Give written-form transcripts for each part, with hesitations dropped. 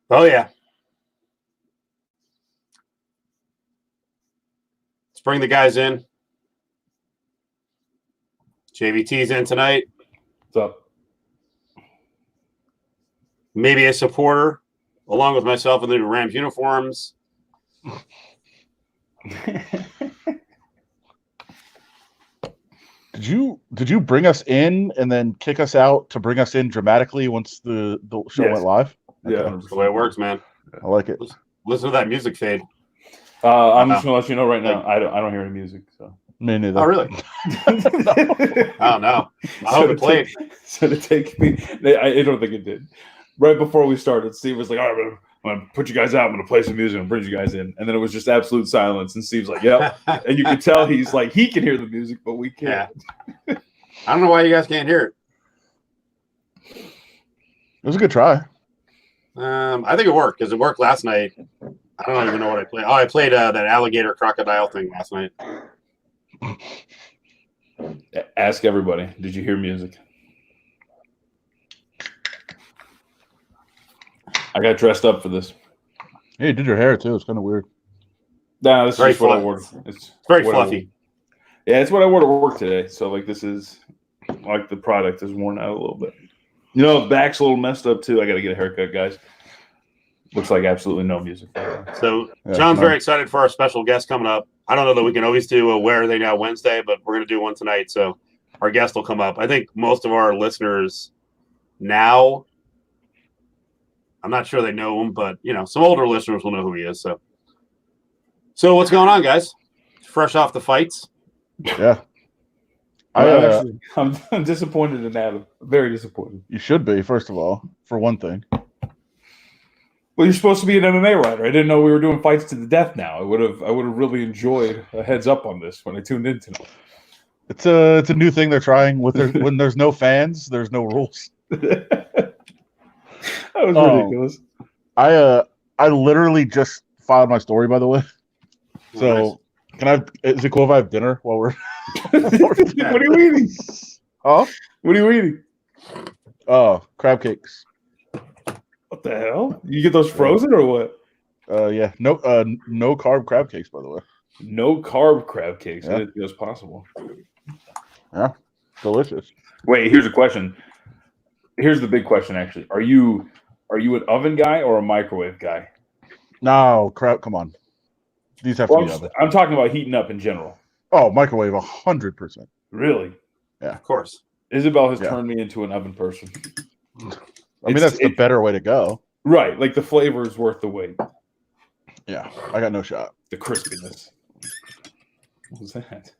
Oh, yeah. Let's bring the guys in. JVT's in tonight. What's up? Maybe a supporter, along with myself in the Rams uniforms. Did you bring us in and then kick us out to bring us in dramatically once the show went live? Yeah, that's the way it works, man. I like it. Listen to that music fade. I'm just gonna let you know right now. I don't hear any music. So. Me neither. Oh, really? Oh, no. I hope it played. So to take me, I don't think it did. Right before we started, Steve was like, "All right, I'm gonna put you guys out. I'm gonna play some music and bring you guys in." And then it was just absolute silence. And Steve's like, "Yep." And you could tell he's like, he can hear the music, but we can't. Yeah. I don't know why you guys can't hear it. It was a good try. I think it worked because it worked last night. I don't even know what I played. Oh, I played that alligator crocodile thing last night. Ask everybody. Did you hear music? I got dressed up for this. Hey, you did your hair too. It's kind of weird. No, this Very is what I fluffy. wore. It's Very what fluffy. Yeah, it's what I wore to work today. So like this is like the product is worn out a little bit. You know, the back's a little messed up too. I got to get a haircut, guys. Looks like absolutely no music. So John's very excited for our special guest coming up. I don't know that we can always do a Where Are They Now Wednesday, but we're going to do one tonight. So our guest will come up. I think most of our listeners now, I'm not sure they know him, but, you know, some older listeners will know who he is. So what's going on, guys? Fresh off the fights? Yeah. I'm disappointed in Adam. Very disappointed. You should be, first of all, for one thing. Well, you're supposed to be an MMA writer. I didn't know we were doing fights to the death now. I would have really enjoyed a heads up on this when I tuned in tonight. It's a new thing they're trying with when there's no fans, there's no rules. That was ridiculous. I literally just filed my story, by the way. So is it cool if I have dinner while we're What are you eating? Huh? What are you eating? Oh, crab cakes. What the hell? You get those frozen or what? Yeah. No carb crab cakes, by the way. No carb crab cakes. Yeah. I didn't think it was possible. Yeah. Delicious. Wait, here's a question. Here's the big question, actually. Are you an oven guy or a microwave guy? No, crap. Come on. These have to be oven. I'm talking about heating up in general. Oh, microwave, 100%. Really? Yeah. Of course. Isabel has turned me into an oven person. I mean, that's the better way to go. Right. Like the flavor is worth the wait. Yeah. I got no shot. The crispiness. What was that?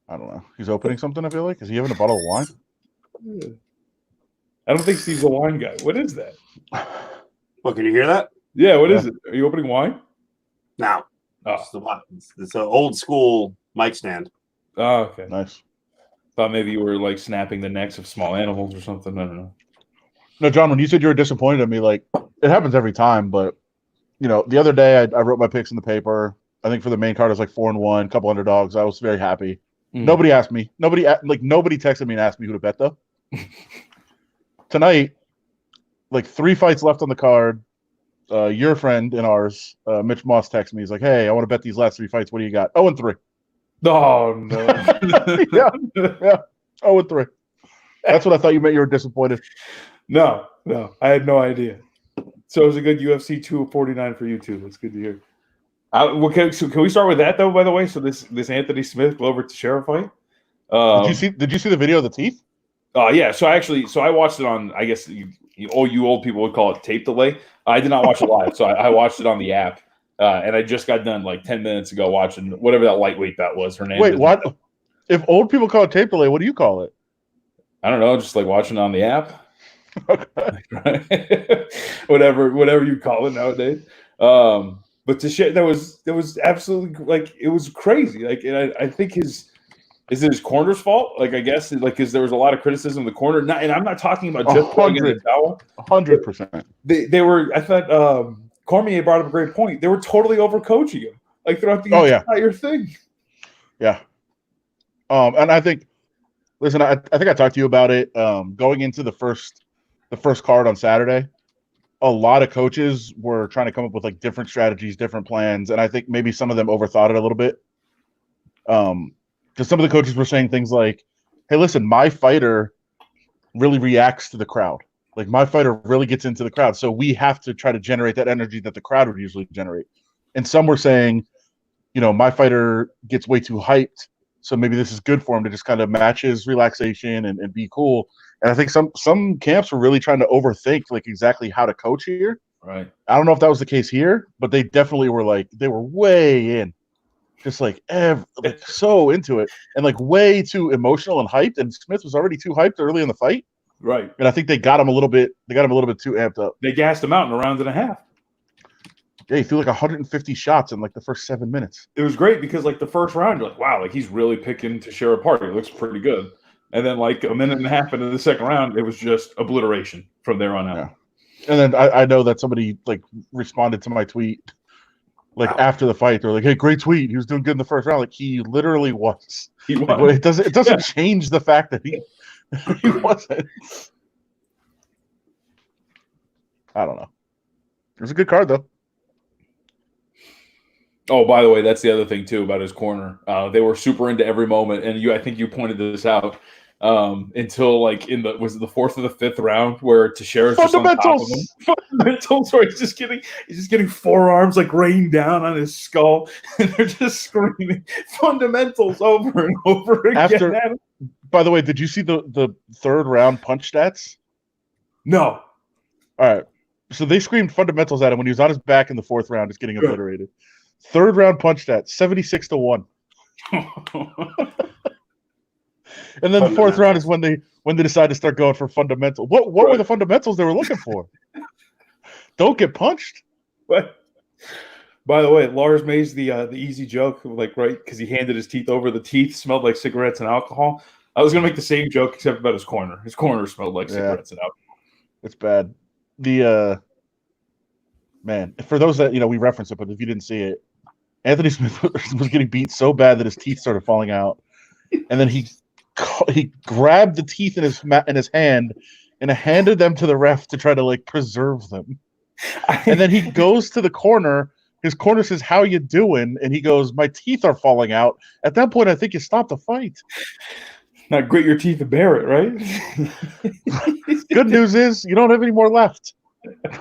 I don't know. He's opening something, I feel like. Is he having a bottle of wine? I don't think Steve's a wine guy. What is that? Well, can you hear that? Yeah, what is it? Are you opening wine? No. Oh. It's an old school mic stand. Oh, okay. Nice. Thought maybe you were like snapping the necks of small animals or something. I don't know. No, John, when you said you were disappointed in me, like, it happens every time, but, you know, the other day I wrote my picks in the paper. I think for the main card, I was like 4-1, a couple underdogs. I was very happy. Nobody asked me. Nobody texted me and asked me who to bet, though. Tonight, like 3 fights left on the card. Your friend and ours, Mitch Moss, texted me. He's like, "Hey, I want to bet these last 3 fights. What do you got?" 0-3. Oh, no. yeah. 0-3. That's what I thought you meant. You were disappointed. No. I had no idea. So it was a good UFC 249 for you too. That's good to hear. So can we start with that though? By the way, so this Anthony Smith Glover Teixeira fight. Did you see the video of the teeth? Yeah. So I watched it on. I guess you old people would call it tape delay. I did not watch it live, so I watched it on the app. And I just got done like 10 minutes ago watching whatever that lightweight that was. Her name. Wait, what? If old people call it tape delay, what do you call it? I don't know. Just like watching it on the app. Okay. whatever you call it nowadays. But the shit that was absolutely like it was crazy. Like, and I think is it his corner's fault? Like, I guess like because there was a lot of criticism of the corner. And I'm not talking about just 100%. They were. I thought Cormier brought up a great point. They were totally overcoaching him like throughout the entire thing. Yeah. And I think, listen, I think I talked to you about it going into the first card on Saturday. a lot of coaches were trying to come up with like different strategies, different plans, and I think maybe some of them overthought it a little bit. Because some of the coaches were saying things like, "Hey, listen, my fighter really reacts to the crowd. Like my fighter really gets into the crowd, so we have to try to generate that energy that the crowd would usually generate." And some were saying, my fighter gets way too hyped, so maybe this is good for him to just kind of match his relaxation and be cool. And I think some camps were really trying to overthink like exactly how to coach here. Right. I don't know if that was the case here, but they definitely were they were way in, just like so into it and like way too emotional and hyped. And Smith was already too hyped early in the fight. Right. And I think they got him a little bit. They got him a little bit too amped up. They gassed him out in a round and a half. Yeah, he threw like 150 shots in like the first 7 minutes. It was great because like the first round, you're like, wow, like he's really picking Teixeira apart. It looks pretty good. And then like a minute and a half into the second round, it was just obliteration from there on out. Yeah. And then I know that somebody like responded to my tweet like after the fight. They're like, "Hey, great tweet. He was doing good in the first round." Like he literally was. He was. Like, it doesn't change the fact that he wasn't. I don't know. It was a good card though. Oh, by the way, that's the other thing too about his corner. They were super into every moment, and I think you pointed this out until like was it the fourth or the fifth round where Teixeira's just on top of him. Fundamentals, where he's just getting forearms like rained down on his skull, and they're just screaming fundamentals over and over again. By the way, did you see the third round punch stats? No. All right. So they screamed fundamentals at him when he was on his back in the fourth round, just getting obliterated. Third round punch stats, 76-1. And then the fourth round is when they decide to start going for fundamental. What were the fundamentals they were looking for? Don't get punched. What? By the way, Lars made the easy joke, like right because he handed his teeth over. The teeth smelled like cigarettes and alcohol. I was gonna make the same joke except about his corner. His corner smelled like cigarettes and alcohol. It's bad. Man, for those that we reference it, but if you didn't see it, Anthony Smith was getting beat so bad that his teeth started falling out, and then he grabbed the teeth in his hand and handed them to the ref to try to like preserve them. And then he goes to the corner. His corner says, "How you doing?" And he goes, "My teeth are falling out." At that point, I think you stop the fight. Now grit your teeth and bear it, right? Good news is you don't have any more left.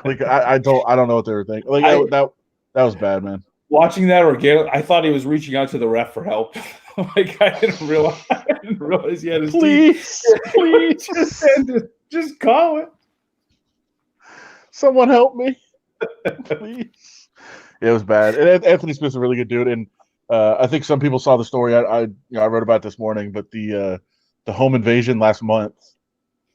Like I don't know what they were thinking. Like that was bad, man. Watching that organic, I thought he was reaching out to the ref for help. Like I didn't realize he had his teeth. Please, just call it. Someone help me, please. Yeah, it was bad. And Anthony Smith's a really good dude, and I think some people saw the story. I wrote about it this morning, but the home invasion last month,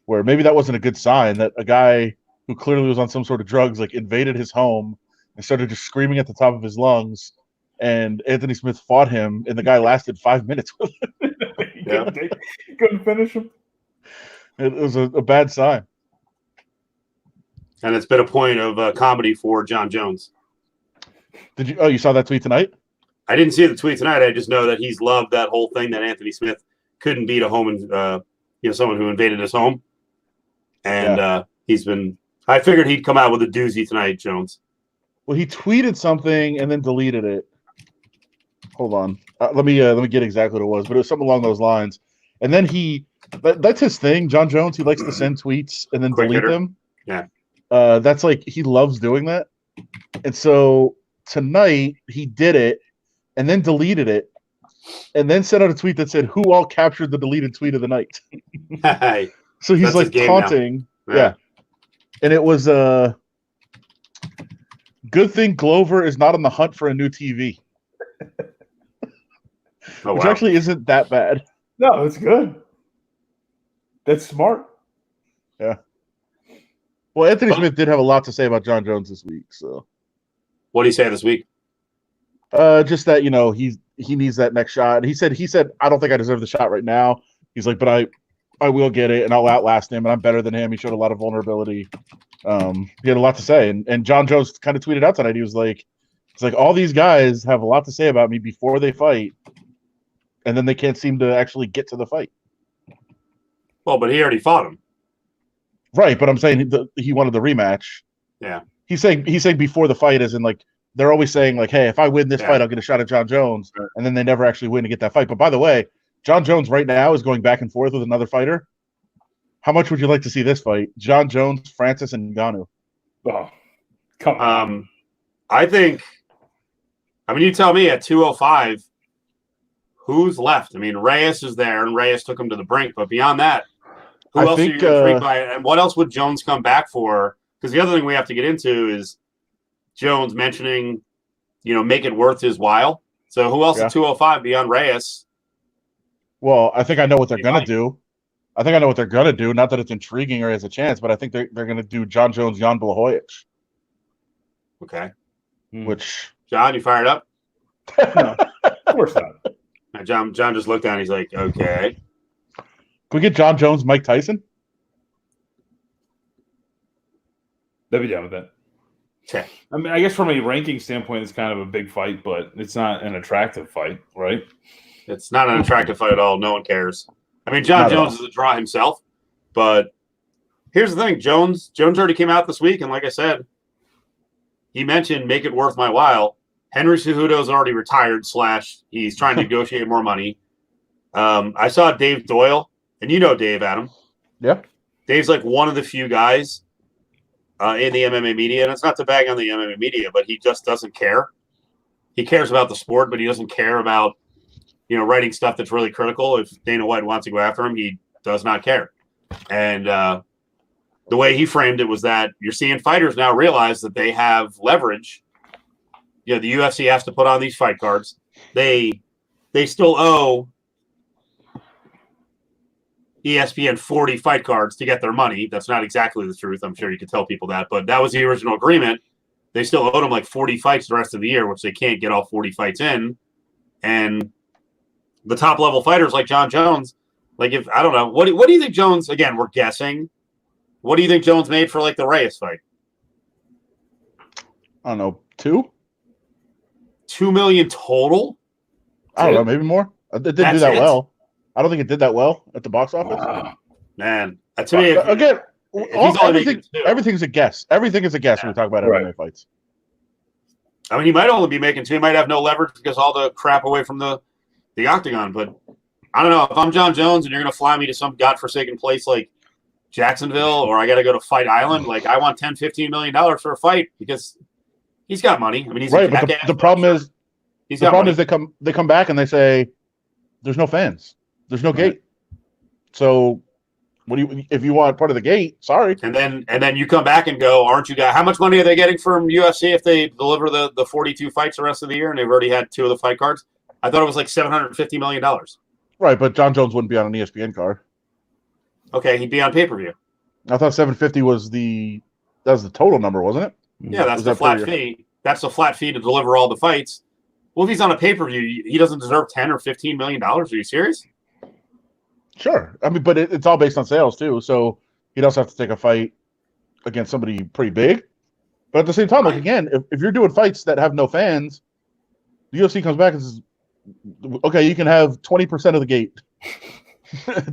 where maybe that wasn't a good sign that a guy who clearly was on some sort of drugs like invaded his home and started just screaming at the top of his lungs, and Anthony Smith fought him, and the guy lasted 5 minutes with him. He couldn't finish him. It was a bad sign. And it's been a point of comedy for John Jones. Did you? Oh, you saw that tweet tonight? I didn't see the tweet tonight. I just know that he's loved that whole thing that Anthony Smith couldn't beat a home and someone who invaded his home, and he's been. I figured he'd come out with a doozy tonight, Jones. Well, he tweeted something and then deleted it. Hold on. Let me get exactly what it was, but it was something along those lines. And then that's his thing, John Jones. He likes to send tweets and then delete them. Yeah. That's like he loves doing that. And so tonight he did it and then deleted it and then sent out a tweet that said, "Who all captured the deleted tweet of the night?" So he's like taunting. Yeah. And it was good thing Glover is not on the hunt for a new TV. Which actually isn't that bad. No, it's good. That's smart. Yeah. Well, Anthony Smith did have a lot to say about John Jones this week. So, what did he say this week? Just that he needs that next shot. He said I don't think I deserve the shot right now. He's like, but I will get it and I'll outlast him and I'm better than him. He showed a lot of vulnerability. He had a lot to say, and John Jones kind of tweeted out tonight. He was like, "It's like all these guys have a lot to say about me before they fight, and then they can't seem to actually get to the fight." Well, but he already fought him. Right, but I'm saying he wanted the rematch, Yeah. He's saying before the fight, as in like they're always saying like, hey, if I win this fight, I'll get a shot at John Jones, and then they never actually win to get that fight. But by the way, John Jones right now is going back and forth with another fighter. How much would you like to see this fight? John Jones, Francis Ngannou. Oh, come on. I think. I mean, you tell me at 205, who's left? I mean, Reyes is there, and Reyes took him to the brink. But beyond that, who else are you intrigued by? And what else would Jones come back for? Because the other thing we have to get into is Jones mentioning, make it worth his while. So who else at 205 beyond Reyes? Well, I think I know what they're going to do. I think I know what they're going to do. Not that it's intriguing or has a chance, but I think they're going to do John Jones, Jan Blachowicz. Okay. Which... John, you fired up? No, of course not. John just looked down. He's like, okay. Can we get John Jones, Mike Tyson? They'd be down with that. Okay. I mean, I guess from a ranking standpoint, it's kind of a big fight, but it's not an attractive fight, right? It's not an attractive fight at all. No one cares. I mean, John Jones is a draw himself, but here's the thing. Jones already came out this week, and like I said, he mentioned make it worth my while. Henry Cejudo's already retired / he's trying to negotiate more money. I saw Dave Doyle, and you know Dave, Adam. Yeah. Dave's like one of the few guys in the MMA media, and it's not to bag on the MMA media, but he just doesn't care. He cares about the sport, but he doesn't care about, writing stuff that's really critical. If Dana White wants to go after him, he does not care. And the way he framed it was that you're seeing fighters now realize that they have leverage. The UFC has to put on these fight cards. They still owe ESPN 40 fight cards to get their money. That's not exactly the truth. I'm sure you could tell people that, but that was the original agreement. They still owed them like 40 fights the rest of the year, which they can't get all 40 fights in. And the top level fighters like John Jones, like I don't know, what do you think Jones, again, we're guessing. What do you think Jones made for like the Reyes fight? I don't know, 2 million total? I don't know, maybe more. It didn't do that well. I don't think it did that well at the box office. Man, to me, again, everything's a guess. Everything is a guess when we talk about MMA fights. I mean, he might only be making 2. He might have no leverage because all the crap away from the octagon. But I don't know. If I'm John Jones and you're going to fly me to some godforsaken place like Jacksonville, or I got to go to Fight Island, like I want $10, $15 million for a fight because he's got money. I mean, he's right. But the problem is, they come back and they say there's no fans, there's no gate. So if you want part of the gate? Sorry. And then you come back and go, aren't you guys? How much money are they getting from UFC if they deliver the 42 fights the rest of the year and they've already had 2 of the fight cards? I thought it was like $750 million. Right, but John Jones wouldn't be on an ESPN card. Okay, he'd be on pay-per-view. I thought 750 was the total number, wasn't it? Yeah, that's the flat fee. That's the flat fee to deliver all the fights. Well, if he's on a pay-per-view, he doesn't deserve $10 or $15 million. Are you serious? Sure. I mean, but it's all based on sales too. So he'd also have to take a fight against somebody pretty big. But at the same time, like again, if you're doing fights that have no fans, the UFC comes back and says, okay, you can have 20% of the gate.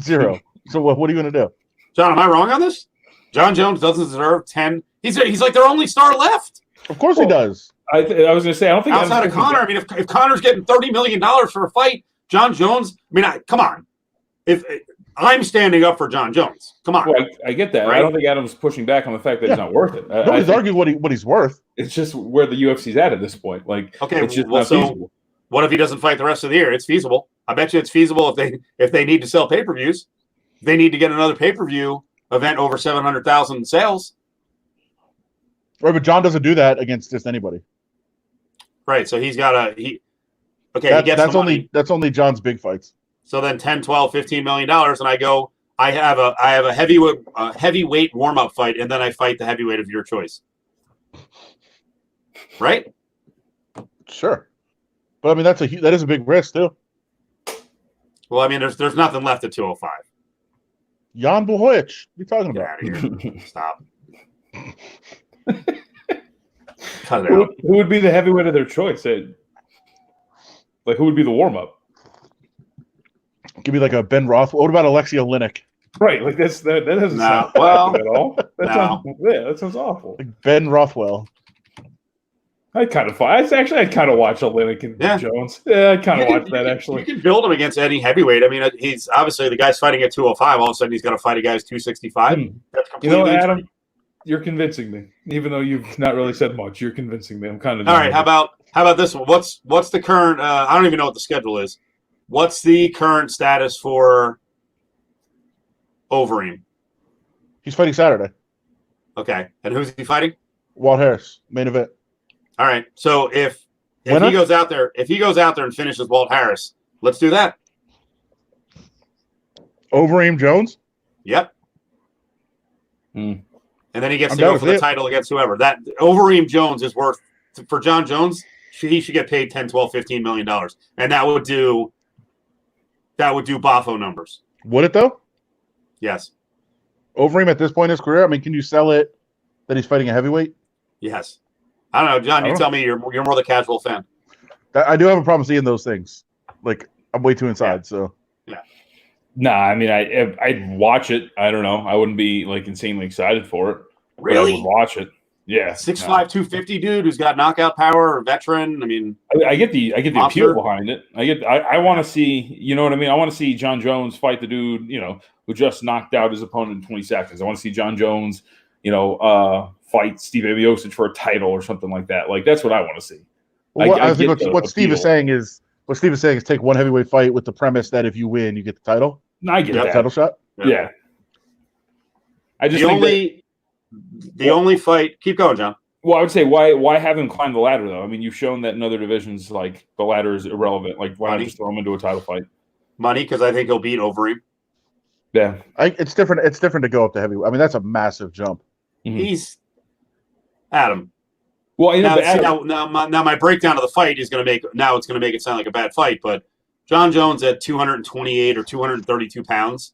0. So what are you going to do? John, am I wrong on this? John Jones doesn't deserve 10. He's like their only star left. Of course he does. I was going to say, I don't think outside of Conor. I mean, if Conor's getting $30 million for a fight, John Jones. I mean, come on. If I'm standing up for John Jones, come on. Well, I get that. Right? I don't think Adam's pushing back on the fact that he's not worth it. Nobody's arguing what he's worth. It's just where the UFC's at this point. Like, okay, it's just not feasible. What if he doesn't fight the rest of the year? It's feasible. I bet you it's feasible if they need to sell pay-per-views. They need to get another pay-per-view event over 700,000 sales. Right, but John doesn't do that against just anybody. Right, so he's got he gets that's only John's big fights. So then 10, 12, $15 million, and I have a heavyweight warm-up fight, and then I fight the heavyweight of your choice. Right? Sure. But I mean that is a big risk too. Well, I mean there's nothing left at 205. Jan Blachowicz. What are you talking about? Get out of here. Stop. Who would be the heavyweight of their choice? Like, who would be the warm-up? Give me like a Ben Roth. What about Alexei Oleinik? Right, like that doesn't No, sound well, at all. That sounds awful. Like Ben Rothwell. I'd kind of watch Olynyk and Jones. Yeah, I'd kind of watch that actually. You can build him against any heavyweight. I mean, he's obviously the guy's fighting at 205. All of a sudden, he's got to fight a guy who's 265. That's completely Adam, you're convincing me. Even though you've not really said much, you're convincing me. I'm kind of all right. How about this one? What's the current? I don't even know what the schedule is. What's the current status for Overeem? He's fighting Saturday. Okay, and who's he fighting? Walt Harris, main event. All right. So if he goes out there and finishes Walt Harris, let's do that. Overeem Jones? Yep. And then he gets to go for the title against whoever. That Overeem Jones is worth for John Jones, he should get paid 10, 12, $15 million. And that would do Boffo numbers. Would it though? Yes. Overeem at this point in his career, I mean, can you sell it that he's fighting a heavyweight? Yes. I don't know, John. You tell me. You're more the casual fan. I do have a problem seeing those things. Like I'm way too inside. So yeah. Nah, I mean, I'd watch it. I don't know. I wouldn't be like insanely excited for it. Really? I would watch it. Yeah. 6'5", 250 dude who's got knockout power, or veteran. I mean, I get the appeal behind it. I want to see. You know what I mean? I want to see John Jones fight the dude. Who just knocked out his opponent in 20 seconds. I want to see John Jones. Fight Steve Miocic for a title or something like that. Like that's what I want to see. Well, I think what Steve is saying is take one heavyweight fight with the premise that if you win, you get the title. No, I get that title shot. Yeah. I just the only fight. Keep going, John. Well, I would say why have him climb the ladder though? I mean, you've shown that in other divisions, like the ladder is irrelevant. Like why not just throw him into a title fight? Money, because I think he'll beat Overeem. Yeah, it's different. It's different to go up to heavyweight. I mean, that's a massive jump. Mm-hmm. He's Adam. Well, now my breakdown of the fight is going to make it sound like a bad fight, but John Jones at 228 or 232 pounds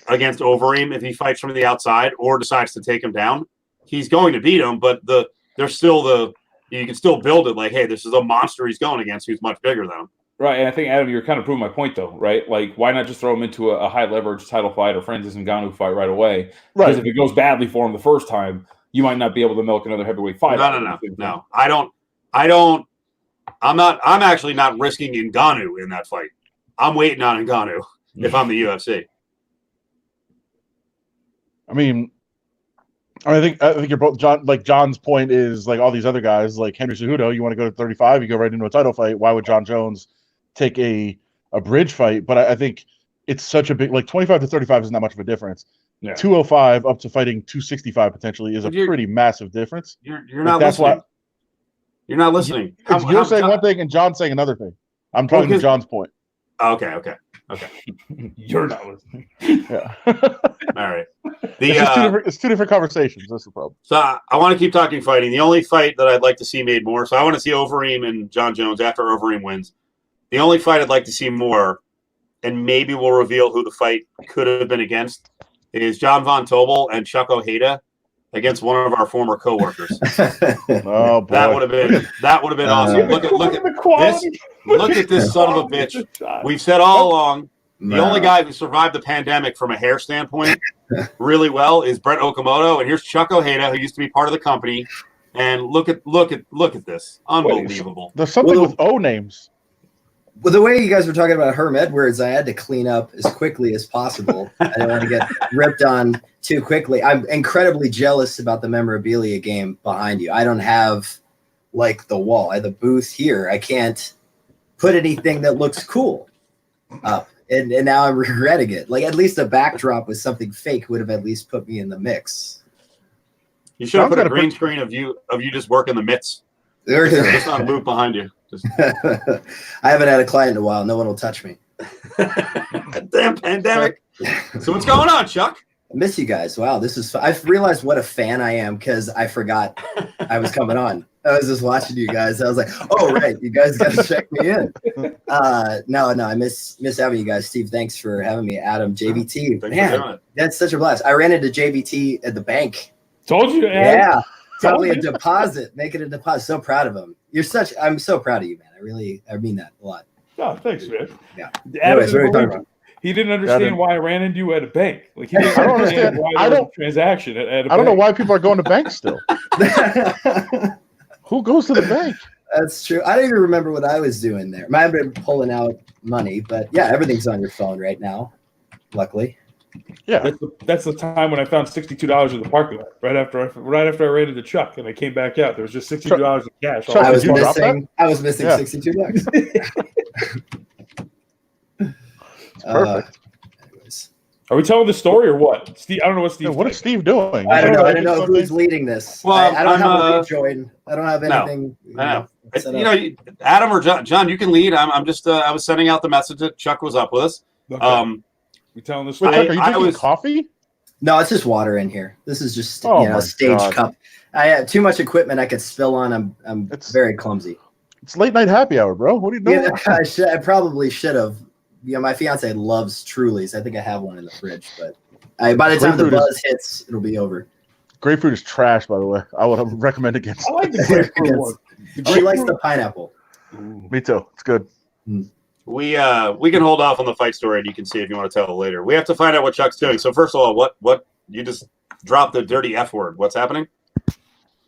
against Overeem, if he fights from the outside or decides to take him down, he's going to beat him. But you can still build it like, hey, this is a monster he's going against who's much bigger than him. Right, and I think, Adam, you're kind of proving my point, though, right? Like, why not just throw him into a high-leverage title fight or Francis Ngannou fight right away? Right. Because if it goes badly for him the first time, you might not be able to milk another heavyweight fight. No. I'm actually not risking Ngannou in that fight. I'm waiting on Ngannou if I'm the UFC. I think you're both John. Like John's point is like all these other guys, like Henry Cejudo. You want to go to 35, you go right into a title fight. Why would John Jones take a bridge fight? But I think it's such a big 25 to 35 is not much of a difference. Yeah. 205 up to fighting 265 potentially is a pretty massive difference. You're not listening. You're not listening. You're saying one thing and John's saying another thing. I'm talking to John's point. Okay. You're not listening. Yeah. All right. It's two different conversations. That's the problem. So I want to keep talking fighting. The only fight that I'd like to see made more. So I want to see Overeem and John Jones after Overeem wins. The only fight I'd like to see more, and maybe we'll reveal who the fight could have been against, is John Von Tobel and Chuck Ojeda against one of our former coworkers. Oh boy. That would have been awesome. Look at this son of a bitch. We've said all along the only guy who survived the pandemic from a hair standpoint really well is Brett Okamoto, and here's Chuck Ojeda, who used to be part of the company. And look at this. Unbelievable. There's something with O names. Well, the way you guys were talking about Herm Edwards, I had to clean up as quickly as possible. I didn't want to get ripped on too quickly. I'm incredibly jealous about the memorabilia game behind you. I don't have like the wall. I have the booth here. I can't put anything that looks cool up. And now I'm regretting it. Like at least a backdrop with something fake would have at least put me in the mix. You should have put a green screen of you just working the mitts. Just on loop behind you. I haven't had a client in a while. No one will touch me. Damn pandemic. So what's going on, Chuck? I miss you guys. Wow, this is. I've realized what a fan I am because I forgot I was coming on. I was just watching you guys. I was like, oh right, you guys got to check me in. No, I miss having you guys. Steve, thanks for having me. Adam, JVT, man, that's such a blast. I ran into JVT at the bank. Told you, yeah. Probably a deposit, making a deposit. So proud of him. I'm so proud of you, man. I mean that a lot. Oh, thanks, man. Yeah. Anyways, what are you talking about? He didn't understand why I ran into you at a bank. Like he didn't I don't understand why there was a transaction at a bank. I don't know why people are going to banks still. Who goes to the bank? That's true. I don't even remember what I was doing there. Might have been pulling out money, but yeah, everything's on your phone right now. Luckily. Yeah. That's the time when I found $62 in the parking lot. Right after I ran into Chuck and I came back out. There was just $62 in cash. Chuck, I was did you drop that? missing Yeah. $62. Perfect. Anyways. Are we telling the story or what? Steve, I don't know what Steve. What is Steve doing? I don't know. I don't know who's leading this. Well, I don't have a I'm, rejoin. I don't have anything. I know. set You up. know, Adam or John, you can lead. I'm just. I was sending out the message that Chuck was up with us. Okay. We telling the Wait, story. Chuck, are you drinking coffee? No, it's just water in here. This is just Oh a my stage God. cup. I have too much equipment I could spill on. I'm very clumsy. It's late night happy hour, bro. What are you doing? Yeah, I probably should have. You know, my fiance loves Trulies. I think I have one in the fridge, but by the time the buzz hits, it'll be over. Grapefruit is trash, by the way. I would recommend against. I like the grapefruit one. She likes the pineapple. Me too. It's good. We can hold off on the fight story, and you can see if you want to tell it later. We have to find out what Chuck's doing. So first of all, what you just dropped the dirty F word. What's happening?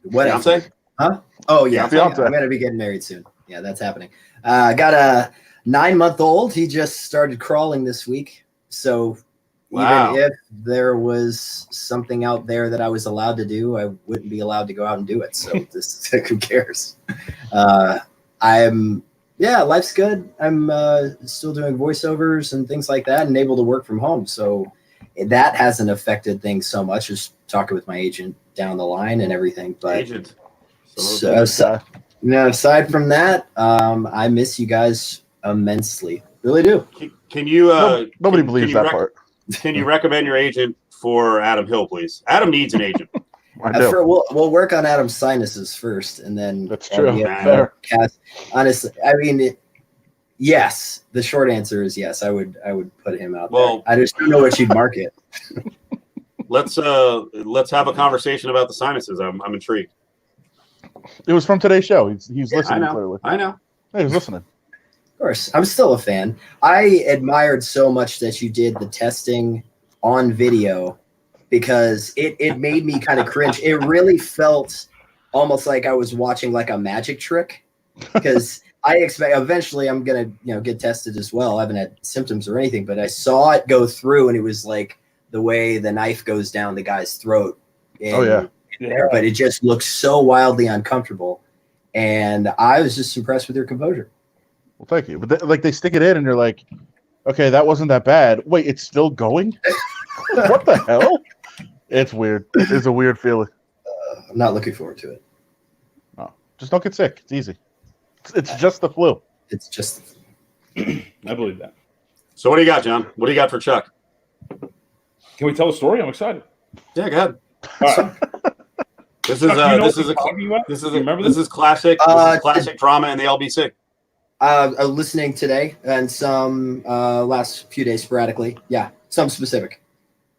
What Fiance? Huh? Oh yeah, Fiance. I'm gonna be getting married soon. Yeah, that's happening. Got a 9-month-old. He just started crawling this week. So Wow. even if there was something out there that I was allowed to do, I wouldn't be allowed to go out and do it. So who cares? Life's good. I'm still doing voiceovers and things like that and able to work from home. So that hasn't affected things so much. Just talking with my agent down the line and everything. But Agent. aside from that, I miss you guys immensely. Really do. Can you? Nobody believes that part. Can you recommend your agent for Adam Hill, please? Adam needs an agent. I do. We'll work on Adam's sinuses first, and then That's true. Fair. Honestly, I mean, yes. The short answer is yes. I would put him out Well- there. I just don't know what she'd market. Let's have a conversation about the sinuses. I'm intrigued. It was from today's show. He's listening clearly. I know. Hey, he's listening. Of course, I'm still a fan. I admired so much that you did the testing on video because it made me kind of cringe. It really felt almost like I was watching like a magic trick because I expect eventually I'm gonna get tested as well. I haven't had symptoms or anything, but I saw it go through and it was like the way the knife goes down the guy's throat. There, but it just looks so wildly uncomfortable, and I was just impressed with your composure. Well, thank you. But they stick it in, and you're like, okay, that wasn't that bad. Wait, it's still going? What the hell? It's weird. It's a weird feeling. I'm not looking forward to it. No, just don't get sick. It's easy. It's just the flu. It's just. I believe that. So what do you got, John? What do you got for Chuck? Can we tell a story? I'm excited. Yeah, go ahead. All right. This is classic. This is classic drama in the LBC. Listening today and some last few days sporadically. Yeah, some specific.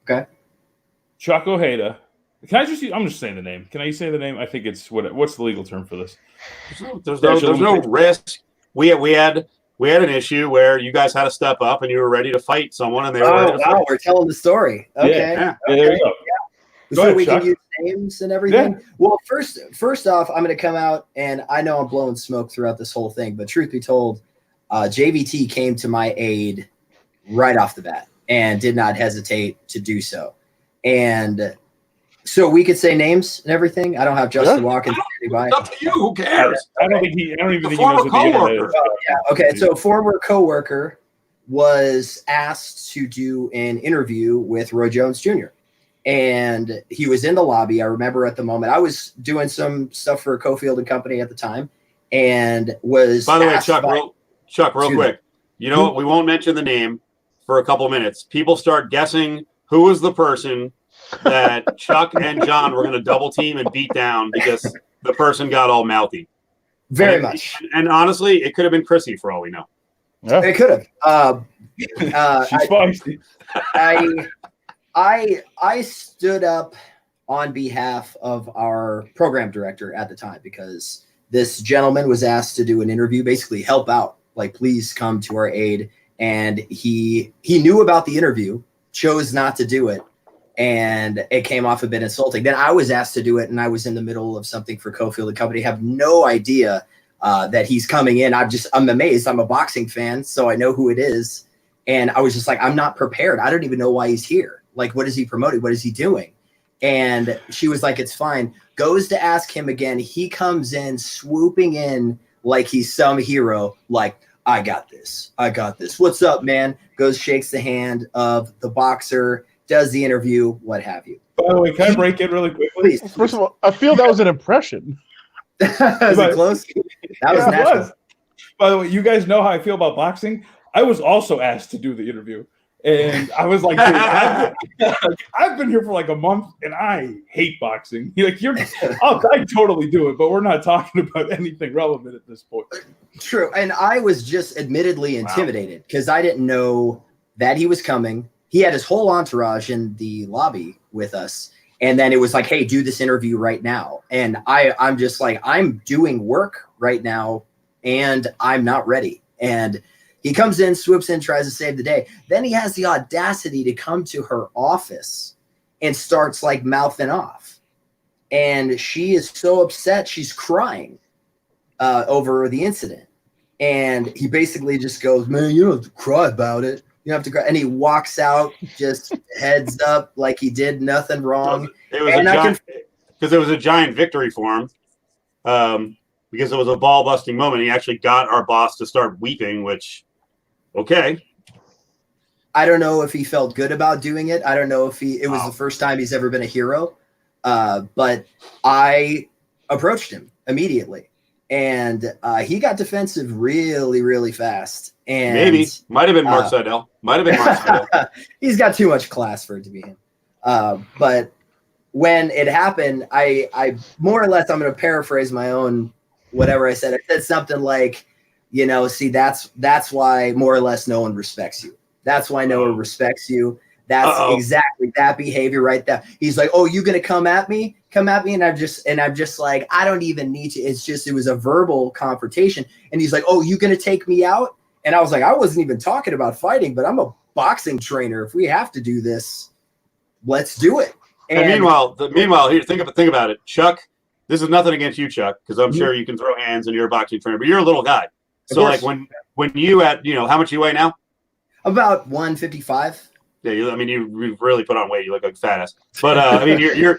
Okay. Chuck Ojeda. Can I just? I'm just saying the name. Can I say the name? I think it's what's the legal term for this? There's no risk. We had an issue where you guys had to step up and you were ready to fight someone, and they were. Oh wow, we're telling the story. Okay. Yeah. Okay. There you go. So ahead, we Chuck. can use names and everything. Yeah. Well, first off, I'm going to come out, and I know I'm blowing smoke throughout this whole thing, but truth be told, JVT came to my aid right off the bat and did not hesitate to do so. And so we could say names and everything. I don't have Justin Watkins standing by. It's up to you. Who cares? I don't even think he former knows what the internet coworker. is. Yeah. Okay. So former coworker was asked to do an interview with Roy Jones Jr. And he was in the lobby. I remember at the moment I was doing some stuff for Cofield and Company at the time, and was. By the way, Chuck, real quick. You know what? We won't mention the name for a couple minutes. People start guessing who was the person that Chuck and John were going to double team and beat down because the person got all mouthy. Very much. And honestly, it could have been Chrissy for all we know. Yeah. It could have. She's feisty. I stood up on behalf of our program director at the time because this gentleman was asked to do an interview, basically help out, like please come to our aid and he knew about the interview, chose not to do it, and it came off a bit insulting. Then I was asked to do it, and I was in the middle of something for Cofield and Company. Have no idea that he's coming in. I'm amazed. I'm a boxing fan, so I know who it is, and I was just like, I'm not prepared. I don't even know why he's here. Like, what is he promoting? What is he doing? And she was like, it's fine. Goes to ask him again. He comes in, swooping in like he's some hero, like, I got this. What's up, man? Goes, shakes the hand of the boxer, does the interview, what have you. By the way, can I break in really quickly? Please. First of all, I feel that was an impression. Was it close? That was natural. By the way, you guys know how I feel about boxing. I was also asked to do the interview. And I was like, I've been here for like a month and I hate boxing. I totally do it, but we're not talking about anything relevant at this point. True. And I was just admittedly intimidated because I didn't know that he was coming. He had his whole entourage in the lobby with us. And then it was like, hey, do this interview right now. And I'm just like, I'm doing work right now and I'm not ready. And he comes in, swoops in, tries to save the day. Then he has the audacity to come to her office and starts like mouthing off. And she is so upset, she's crying over the incident. And he basically just goes, man, you don't have to cry about it. You have to cry. And he walks out, just heads up like he did nothing wrong. Because it was a giant victory for him. Because it was a ball-busting moment. He actually got our boss to start weeping, which... Okay. I don't know if he felt good about doing it. I don't know if it was the first time he's ever been a hero. But I approached him immediately. And he got defensive really, really fast. And maybe. Might have been Mark Seidel. He's got too much class for it to be him. But when it happened, I more or less, I'm going to paraphrase my own whatever I said. I said something like, see, that's why more or less no one respects you. That's why no one respects you. That's exactly that behavior right there. He's like, oh, you going to come at me? And I'm just like, I don't even need to. It's just, it was a verbal confrontation. And he's like, oh, you going to take me out? And I was like, I wasn't even talking about fighting, but I'm a boxing trainer. If we have to do this, let's do it. And meanwhile, here, think about it. Chuck, this is nothing against you, Chuck, because I'm sure you can throw hands and you're a boxing trainer, but you're a little guy. So like when you how much you weigh now? About 155. Yeah, you've really put on weight. You look like a fat ass. But you're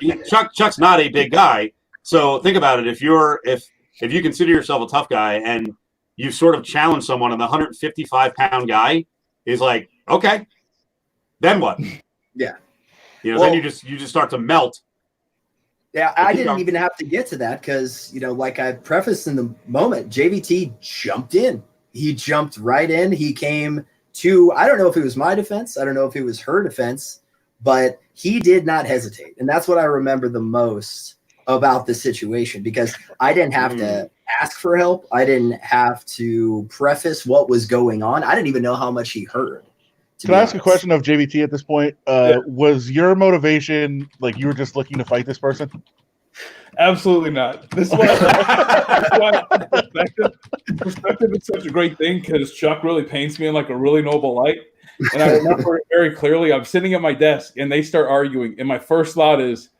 Chuck's not a big guy. So think about it. If you consider yourself a tough guy and you sort of challenge someone, and the 155-pound guy is like, okay, then what? Yeah. Then you just start to melt. Yeah, I didn't even have to get to that because, like I prefaced in the moment, JVT jumped in. He jumped right in. He came to, I don't know if it was my defense. I don't know if it was her defense, but he did not hesitate. And that's what I remember the most about the situation because I didn't have to ask for help. I didn't have to preface what was going on. I didn't even know how much he heard. Can I ask a question of JVT at this point? Was your motivation like you were just looking to fight this person? Absolutely not. This is why perspective is such a great thing because Chuck really paints me in like a really noble light. And I remember it very clearly. I'm sitting at my desk and they start arguing. And my first thought is,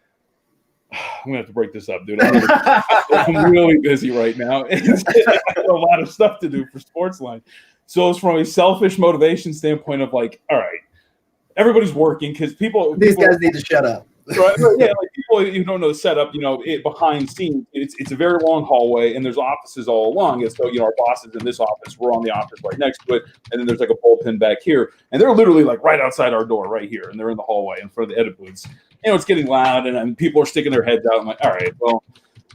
I'm going to have to break this up, dude. I'm really busy right now. I have a lot of stuff to do for Sportsline. So it's from a selfish motivation standpoint of like, all right, everybody's working because these guys need to shut up. Right? Yeah, like people who don't know the setup, behind scenes, it's a very long hallway and there's offices all along. And so, our boss is in this office, we're on the office right next to it, and then there's like a bullpen back here, and they're literally like right outside our door right here, and they're in the hallway in front of the edit booths. It's getting loud, and people are sticking their heads out. I'm like, all right, well,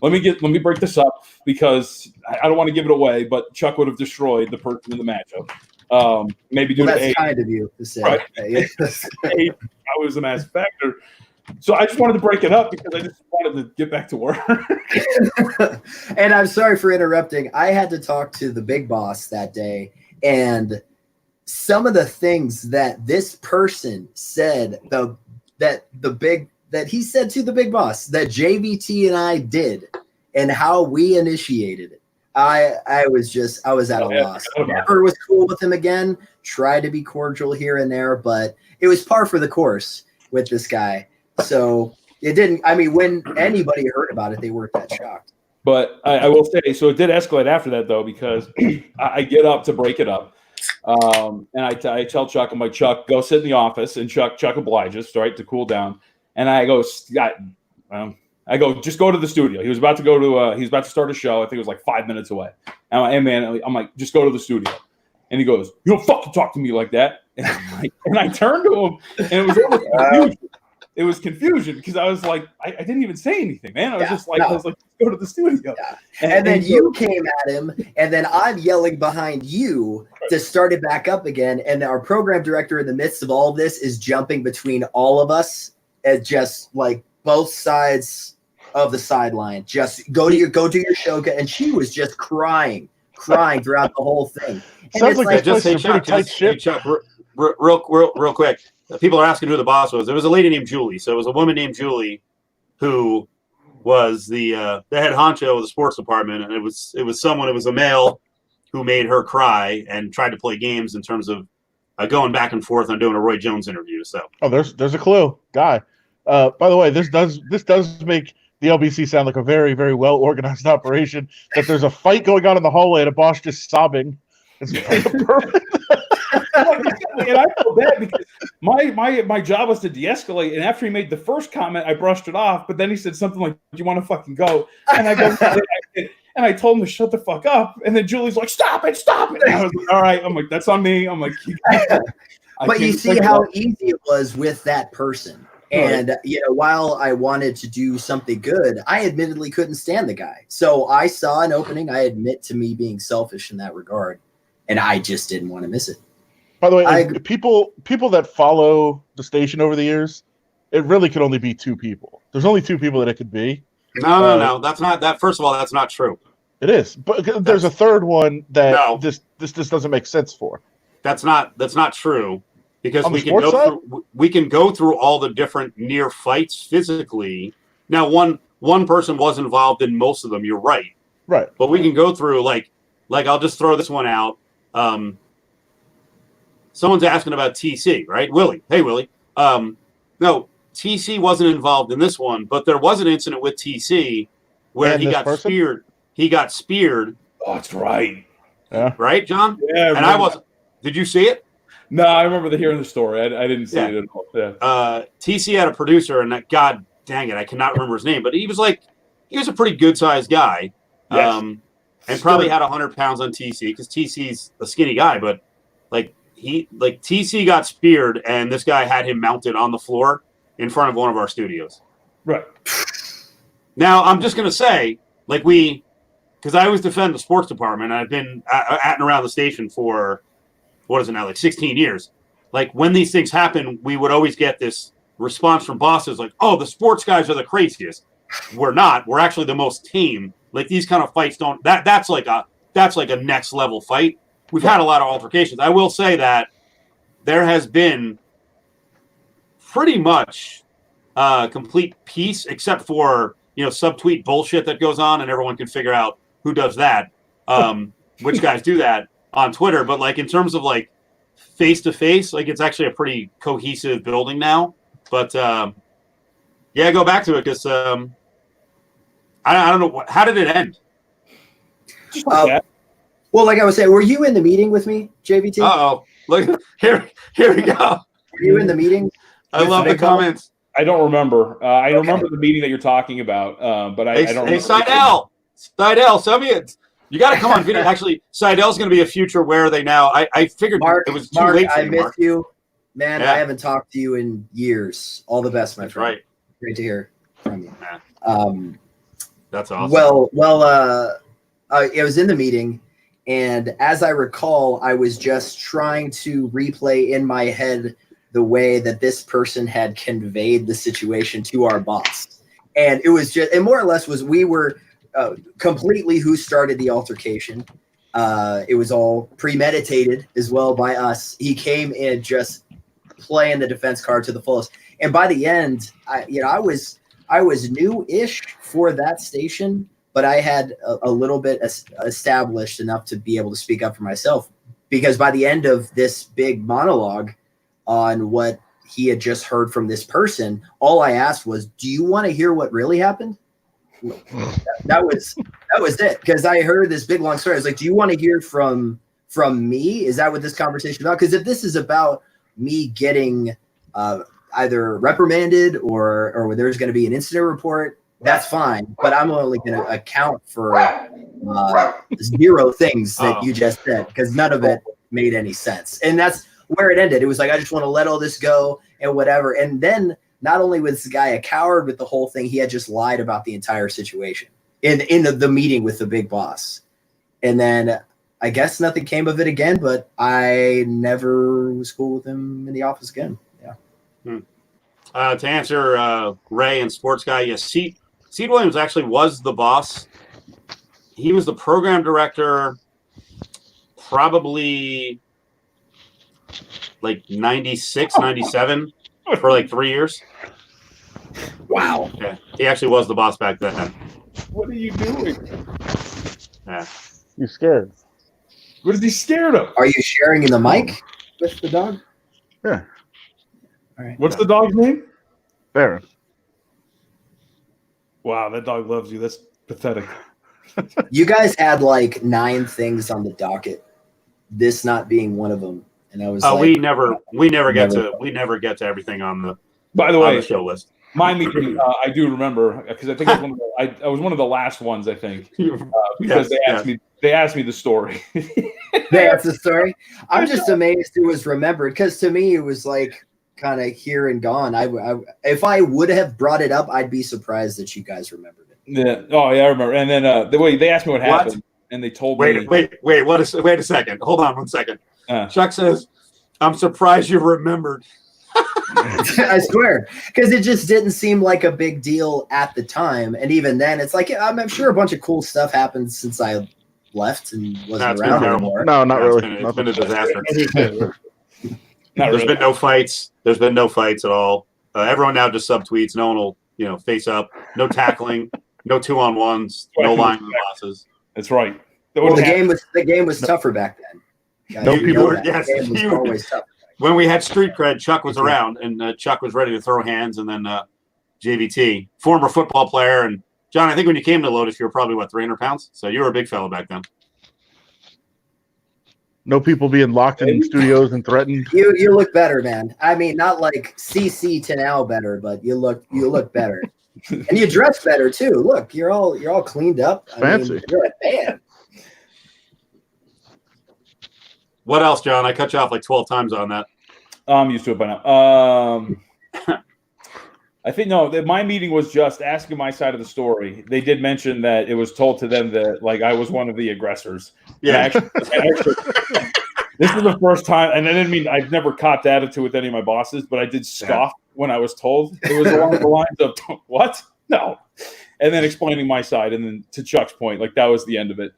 let me break this up because I don't want to give it away, but Chuck would have destroyed the person in the matchup. Maybe due to that's kind of you to say. Right? I was a massive factor. So I just wanted to break it up because I just wanted to get back to work. And I'm sorry for interrupting. I had to talk to the big boss that day, and some of the things that this person said, that he said to the big boss, that JVT and I did, and how we initiated it. I was at a loss. Never was cool with him again. tried to be cordial here and there, but it was par for the course with this guy. So it didn't. I mean, when anybody heard about it, they weren't that shocked. But I will say, so it did escalate after that, though, because I get up to break it up. And I tell Chuck, I'm like, Chuck, go sit in the office. And Chuck obliges, right, to cool down. And I go, just go to the studio. He was about to start a show. I think it was like 5 minutes away. And I'm like, just go to the studio. And he goes, you don't fucking talk to me like that. And I turned to him, and it was almost confusion. It was confusion because I was like, I didn't even say anything, man. I was like, go to the studio. Yeah. And then you came at him, and then I'm yelling behind you to start it back up again. And our program director, in the midst of all of this, is jumping between all of us at just like both sides of the sideline. Just go to your show. And she was just crying throughout the whole thing. And sounds like just say pretty tight ship. Chuck, real quick. People are asking who the boss was. There was a lady named Julie. So it was a woman named Julie who was the head honcho of the sports department, and it was a male who made her cry and tried to play games in terms of going back and forth on doing a Roy Jones interview. So there's a clue, guy. By the way, this does make the LBC sound like a very, very well organized operation. That there's a fight going on in the hallway and a boss just sobbing. It's perfect. And I feel bad because my job was to de-escalate, and after he made the first comment, I brushed it off. But then he said something like, "Do you want to fucking go?" And I go, and I told him to shut the fuck up. And then Julie's like, "Stop it!" And I was like, "All right." I'm like, "That's on me." I'm like, but you see how easy it was with that person. And, while I wanted to do something good, I admittedly couldn't stand the guy. So I saw an opening. I admit to me being selfish in that regard. And I just didn't want to miss it. By the way, people that follow the station over the years, it really could only be two people. There's only two people that it could be. No. That's not that. First of all, that's not true. It is. But there's a third one that this doesn't make sense for. That's not true. Because we can go through all the different near fights physically. Now, one person was involved in most of them. You're right. Right. But we can go through like I'll just throw this one out. Someone's asking about TC, right? Willie. Hey, Willie. No, TC wasn't involved in this one, but there was an incident with TC where he got speared. He got speared. Oh, that's right. Yeah. Right, John? Yeah. And I wasn't. Did you see it? No, I remember hearing the story. I didn't see it at all. Yeah. TC had a producer, and God dang it, I cannot remember his name, but he was a pretty good-sized guy, and probably had 100 pounds on TC because TC's a skinny guy, but TC got speared, and this guy had him mounted on the floor in front of one of our studios. Right. Now, I'm just gonna say, because I always defend the sports department, and I've been at and around the station for. What is it now, 16 years? When these things happen, we would always get this response from bosses like, oh, the sports guys are the craziest. We're not. We're actually the most tame. These kind of fights don't – that's like a next level fight. We've had a lot of altercations. I will say that there has been pretty much complete peace except for, subtweet bullshit that goes on, and everyone can figure out who does that, which guys do that. On Twitter, but in terms of face to face, it's actually a pretty cohesive building now. But go back to it because I don't know how did it end. Well, like I was saying, were you in the meeting with me, JVT? Oh, look here we go. Were you in the meeting? I love the comments. I don't remember. I remember the meeting that you're talking about, but I don't. Hey, Seidel, send me it. You got to come on video. Actually, Seidel's going to be a future Where Are They Now. I figured it was too late for you, Mark. I miss you. Man, I haven't talked to you in years. All the best, my friend. Right. Great to hear from you. That's awesome. Well, I was in the meeting, and as I recall, I was just trying to replay in my head the way that this person had conveyed the situation to our boss. And it was just, and more or less we were completely who started the altercation. It was all premeditated as well by us. He came in just playing the defense card to the fullest. And by the end, I was new-ish for that station, but I had a little bit established enough to be able to speak up for myself because by the end of this big monologue on what he had just heard from this person, all I asked was, do you want to hear what really happened? That was it, because I heard this big long story. I was like, do you want to hear from me? Is that what this conversation is about? Because if this is about me getting either reprimanded or there's going to be an incident report, that's fine. But I'm only going to account for 0 things that you just said, because none of it made any sense. And that's where it ended. It was like, I just want to let all this go and whatever. And then not only was this guy a coward with the whole thing, he had just lied about the entire situation in the meeting with the big boss. And then I guess nothing came of it again, but I never was cool with him in the office again. Yeah. To answer Ray and Sports Guy, yes, Seed Williams actually was the boss. He was the program director probably like 96, 97 for like 3 years. Wow. Yeah, he actually was the boss back then. What are you doing? Yeah. You scared? What is he scared of? Are you sharing in the mic with the dog? Yeah. All right. What's the dog's name? Baron. Wow, that dog loves you. That's pathetic. You guys had like 9 things on the docket, this not being one of them. And I was we never get to everything on the By the way, show list. my meeting, I do remember, because I think I was one of the last ones, I think, because they asked me the story. That's the story. I'm just amazed it was remembered, because to me it was like kind of here and gone. If I would have brought it up, I'd be surprised that you guys remembered it. Yeah. Oh yeah, I remember. And then the way they asked me what happened, and they told me. Wait a second. Hold on 1 second. Chuck says, "I'm surprised you remembered." I swear, because it just didn't seem like a big deal at the time, and even then, it's like I'm sure a bunch of cool stuff happened since I left and wasn't around anymore. No, not really. It's been a disaster. There's been no fights. There's been no fights at all. Everyone now just subtweets. No one will, face up. No tackling. No 2-on-1s. No line bosses. That's right. Well, the game was tougher back then. The game was always tough. When we had street cred, Chuck was around, and Chuck was ready to throw hands, and then JVT, former football player, and John, I think when you came to Lotus, you were probably 300 pounds, so you were a big fella back then. No people being locked in studios and threatened. You look better, man. I mean, not like CC to now better, but you look better, and you dress better too. Look, you're all cleaned up. Fancy. I mean, you're a man. What else, John? I cut you off like 12 times on that. I'm used to it by now. I think my meeting was just asking my side of the story. They did mention that it was told to them that like I was one of the aggressors. Yeah. Actually, this is the first time, and I didn't mean I've never copped attitude with any of my bosses, but I did scoff when I was told. It was along the lines of what? No, and then explaining my side, and then to Chuck's point, like that was the end of it.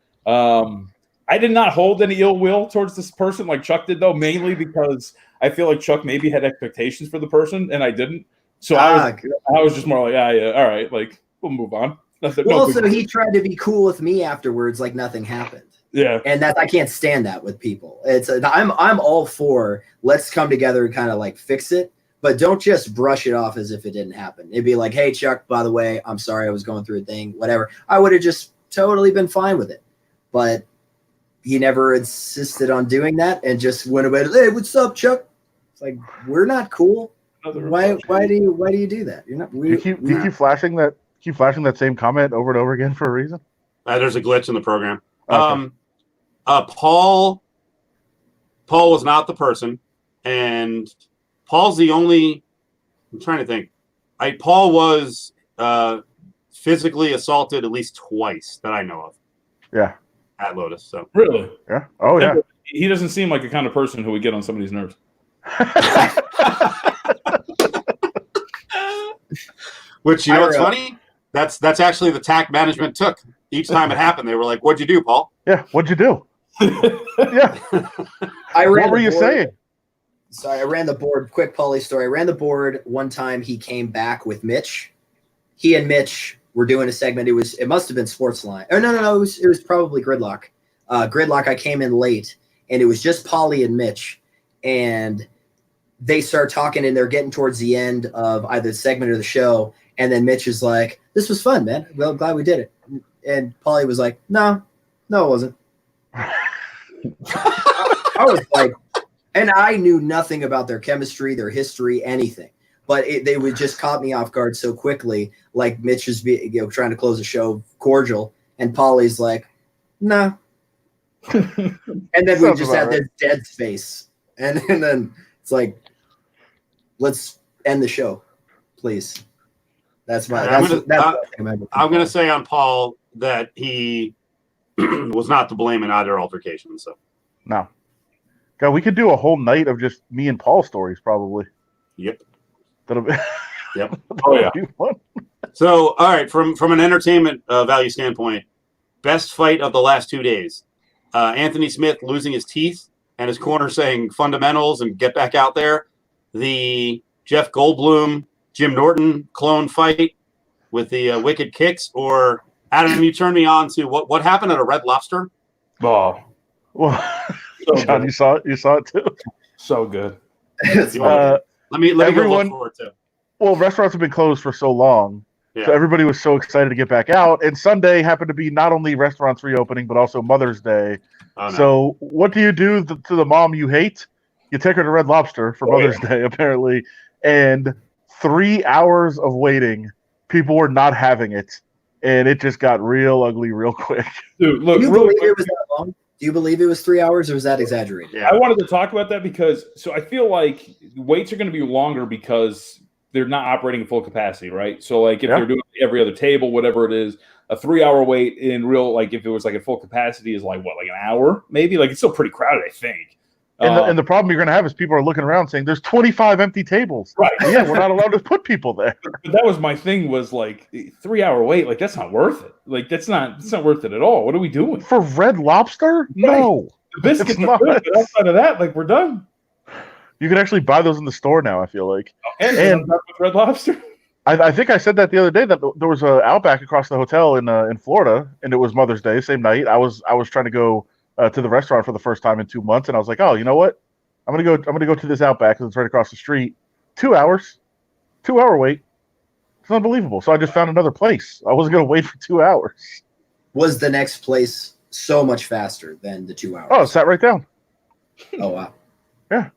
I did not hold any ill will towards this person like Chuck did, though, mainly because I feel like Chuck maybe had expectations for the person, and I didn't. So I was just more like, yeah, all right, like we'll move on. Also, he tried to be cool with me afterwards, like nothing happened. Yeah, and I can't stand that with people. I'm all for let's come together and kind of like fix it, but don't just brush it off as if it didn't happen. It'd be like, hey, Chuck, by the way, I'm sorry I was going through a thing, whatever. I would have just totally been fine with it, but he never insisted on doing that and just went away. Hey, what's up, Chuck? It's like, we're not cool. Why do you do that? You're not. You keep flashing that same comment over and over again for a reason. There's a glitch in the program. Okay. Paul was not the person, and Paul's the only. I'm trying to think. Paul was physically assaulted at least twice that I know of. Yeah. At Lotus. So really? Yeah. Oh yeah. He doesn't seem like the kind of person who would get on somebody's nerves. Which what's funny? That's actually the tack management took. Each time it happened, they were like, "What'd you do, Paul?" Yeah. What'd you do? Yeah. What were you saying? Sorry, I ran the board. Quick Pauly story. I ran the board one time. He came back with Mitch. He and Mitch were doing a segment. It must have been Sportsline. Oh no. It was probably Gridlock. Gridlock. I came in late, and it was just Polly and Mitch, and they start talking, and they're getting towards the end of either the segment or the show, and then Mitch is like, "This was fun, man. Well, I'm glad we did it." And Polly was like, No, it wasn't. I was like, and I knew nothing about their chemistry, their history, anything. But they would just caught me off guard so quickly. Like Mitch is trying to close the show cordial, and Polly's like, "No." And then we just had this dead space, and then it's like, "Let's end the show, please." That's my. I'm gonna say on Paul that he was not to blame in either altercation. So no. God, we could do a whole night of just me and Paul stories, probably. Yep. That'll be. Yep. Oh yeah. Fun. So, all right, from an entertainment value standpoint, best fight of the last 2 days. Anthony Smith losing his teeth and his corner saying fundamentals and get back out there. The Jeff Goldblum, Jim Norton clone fight with the wicked kicks. Or Adam, you turned me on to what happened at a Red Lobster. Oh, well, so John, you saw it too. So good. Let me go look for it too. Well, restaurants have been closed for so long, yeah. So everybody was so excited to get back out. And Sunday happened to be not only restaurants reopening, but also Mother's Day. Oh, no. So what do you do to the mom you hate? You take her to Red Lobster for Mother's Day, apparently. And 3 hours of waiting, people were not having it. And it just got real ugly real quick. Dude, look, do you believe it was that long? Do you believe it was 3 hours, or was that exaggerated? Yeah. I wanted to talk about that because I feel like waits are going to be longer because they're not operating at full capacity, right? So like if they're doing every other table, whatever it is, a 3 hour wait in real, like if it was like at full capacity is like what, like an hour maybe? Like it's still pretty crowded, I think. And the problem you're going to have is people are looking around saying there's 25 empty tables. Right. Yeah, we're not allowed to put people there. But that was my thing was like 3 hour wait. Like that's not worth it. Like that's not worth it at all. What are we doing? For Red Lobster? No. The biscuits are good, but outside of that, like we're done. You can actually buy those in the store now, I feel like. And with Red Lobster? I think I said that the other day that there was a Outback across the hotel in Florida, and it was Mother's Day, same night. I was trying to go to the restaurant for the first time in 2 months, and I was like, oh, you know what? I'm gonna go to this Outback because it's right across the street. 2 hours, 2 hour wait. It's unbelievable. So I just found another place. I wasn't gonna wait for 2 hours. Was the next place so much faster than the 2 hours? Oh, it sat right down. Oh wow. Yeah.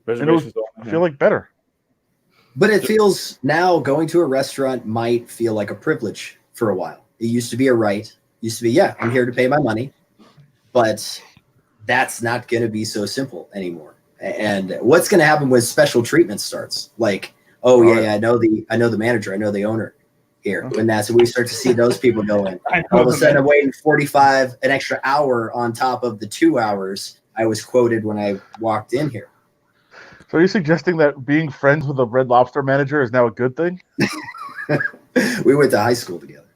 And it was, I feel like better. But it feels now going to a restaurant might feel like a privilege for a while. It used to be a right. It used to be, yeah, I'm here to pay my money. But that's not going to be so simple anymore. And what's going to happen when special treatment starts? Like, oh yeah, I know the manager, I know the owner here. When we start to see those people go in, all of a sudden I'm waiting an extra hour on top of the 2 hours I was quoted when I walked in here. So are you suggesting that being friends with a Red Lobster manager is now a good thing? We went to high school together.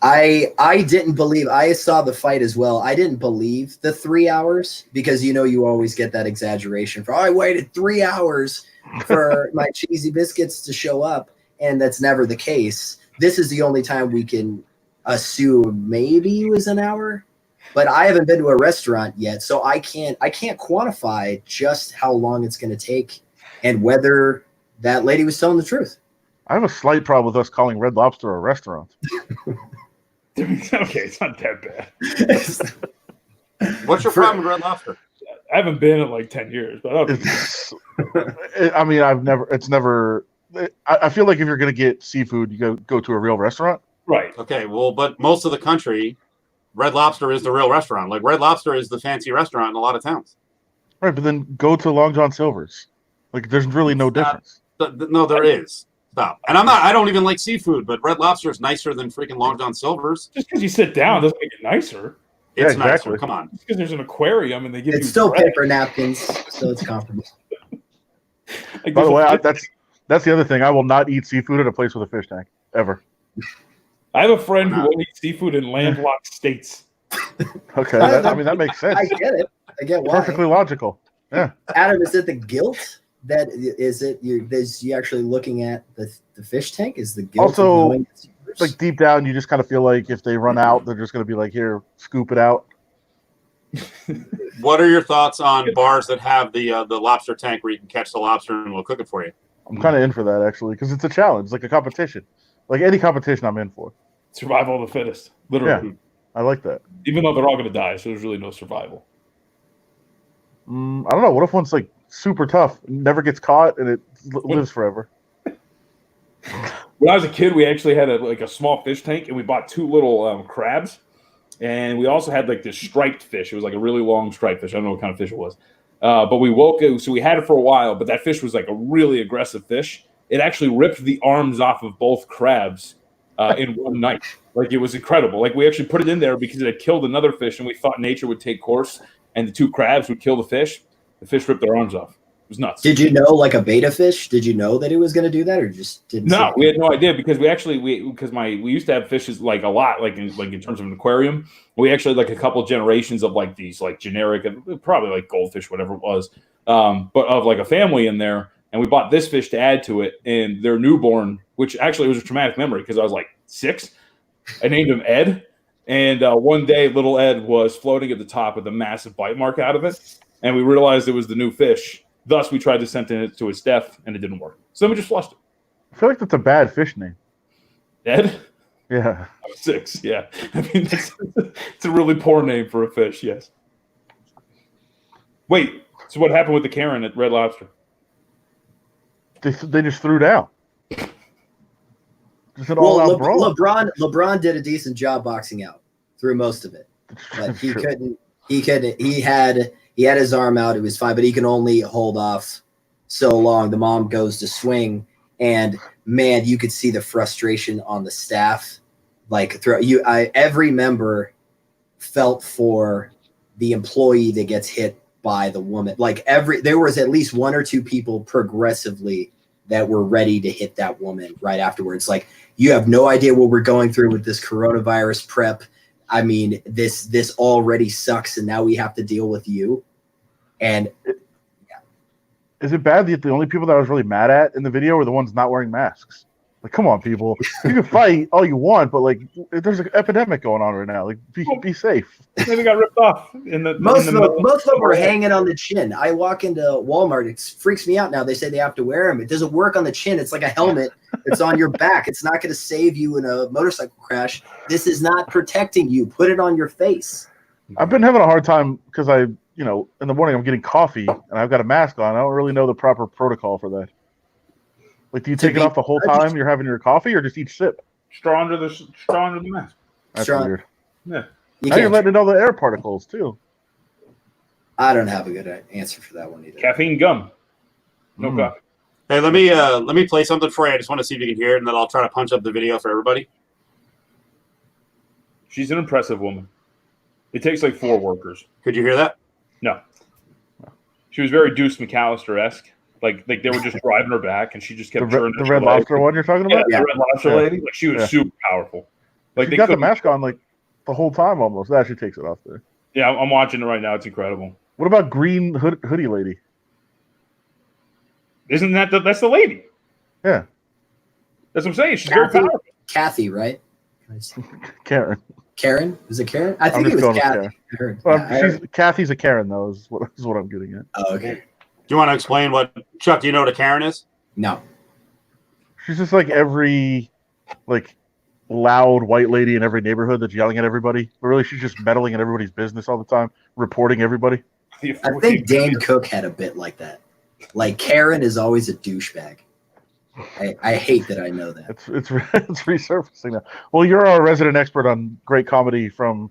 I didn't believe. I saw the fight as well. I didn't believe the 3 hours because you always get that exaggeration for. Oh, I waited 3 hours for my cheesy biscuits to show up, and that's never the case. This is the only time we can assume maybe it was an hour. But I haven't been to a restaurant yet, so I can't quantify just how long it's going to take and whether that lady was telling the truth. I have a slight problem with us calling Red Lobster a restaurant. Okay, it's not that bad. What's your problem with Red Lobster? I haven't been in like 10 years, but I mean, I feel like if you're going to get seafood, you go to a real restaurant. Right. Okay, well, but most of the country, Red Lobster is the real restaurant. Like Red Lobster is the fancy restaurant in a lot of towns. Right, but then go to Long John Silver's. Like, there's really no difference. No, there is. Stop. And I don't even like seafood, but Red Lobster is nicer than freaking Long John Silver's. Just because you sit down doesn't make it nicer. It's nicer. Come on. Just because there's an aquarium and they give you still paper napkins, so it's comfortable. By the way, that's the other thing. I will not eat seafood at a place with a fish tank ever. I have a friend who won't eat seafood in landlocked states. Okay, that makes sense. I get it. I get why. Perfectly logical. Yeah. Adam, is it the guilt that is it? You actually looking at the fish tank? Is the guilt also of knowing it's like deep down, you just kind of feel like if they run out, they're just going to be like, here, scoop it out. What are your thoughts on bars that have the lobster tank where you can catch the lobster and we'll cook it for you? I'm kind of in for that, actually, because it's a challenge, like a competition. Like any competition I'm in for. Survival of the fittest, literally. Yeah, I like that. Even though they're all going to die, so there's really no survival. I don't know. What if one's like super tough, never gets caught, and it lives forever? When I was a kid, we actually had a small fish tank, and we bought 2 little crabs, and we also had like this striped fish. It was like a really long striped fish. I don't know what kind of fish it was, but we woke it, so we had it for a while. But that fish was like a really aggressive fish. It actually ripped the arms off of both crabs in one night. Like, it was incredible. Like, we actually put it in there because it had killed another fish, and we thought nature would take course, and the 2 crabs would kill the fish. The fish ripped their arms off. It was nuts. Did you know, like a beta fish? Did you know that it was going to do that, or just didn't? No, we had no idea because we used to have fishes like a lot, like in terms of an aquarium. We actually had like a couple generations of like these like generic, probably like goldfish, whatever it was, but of like a family in there. And we bought this fish to add to it, and their newborn, which actually was a traumatic memory because I was like 6. I named him Ed, and one day little Ed was floating at the top with a massive bite mark out of it, and we realized it was the new fish. Thus, we tried to sentence it to his death, and it didn't work. So then we just flushed it. I feel like that's a bad fish name. Ed? Yeah. I was 6, yeah. I mean, it's a really poor name for a fish, yes. Wait, so what happened with the Karen at Red Lobster? They just threw down. Just an all-out brawl. LeBron did a decent job boxing out through most of it, but he couldn't. He had his arm out. It was fine, but he can only hold off so long. The mom goes to swing, and man, you could see the frustration on the staff. Like every member felt for the employee that gets hit by the woman. Like there was at least 1 or 2 people progressively that were ready to hit that woman right afterwards. Like, you have no idea what we're going through with this coronavirus prep. I mean, this already sucks, and now we have to deal with you. And is it bad that the only people that I was really mad at in the video were the ones not wearing masks? Like, come on, people. You can fight all you want, but like, there's an epidemic going on right now. Like, be safe. Maybe got ripped off most of them were hanging on the chin. I walk into Walmart, it freaks me out now. They say they have to wear them. It doesn't work on the chin. It's like a helmet. It's on your back. It's not going to save you in a motorcycle crash. This is not protecting you. Put it on your face. I've been having a hard time because in the morning I'm getting coffee and I've got a mask on. I don't really know the proper protocol for that. Like, do you take it off the whole time you're having your coffee, or just each sip? Straw under the mask. That's weird. Yeah. Now you're letting in all the air particles too. I don't have a good answer for that one either. Caffeine gum. No coffee. Hey, let me play something for you. I just want to see if you can hear it, and then I'll try to punch up the video for everybody. She's an impressive woman. It takes like 4 workers. Could you hear that? No. She was very Deuce McAllister-esque. Like they were just driving her back, and she just kept the Red Lobster one you're talking about. Yeah, the Red Lobster lady. Like, she was super powerful. Like, she got the mask on like the whole time almost. That she takes it off there. Yeah, I'm watching it right now. It's incredible. What about green hoodie lady? Isn't that's the lady? Yeah, that's what I'm saying. She's very powerful. Kathy, right? Karen. Karen? Is it Karen? I think it was Kathy. Kathy's a Karen, though, is what I'm getting at. Oh, okay. Do you want to explain Chuck, do you know what a Karen is? No. She's just like every, like, loud white lady in every neighborhood that's yelling at everybody. But really, she's just meddling in everybody's business all the time, reporting everybody. I think Dane Cook had a bit like that. Like, Karen is always a douchebag. I hate that I know that. It's resurfacing now. Well, you're our resident expert on great comedy from,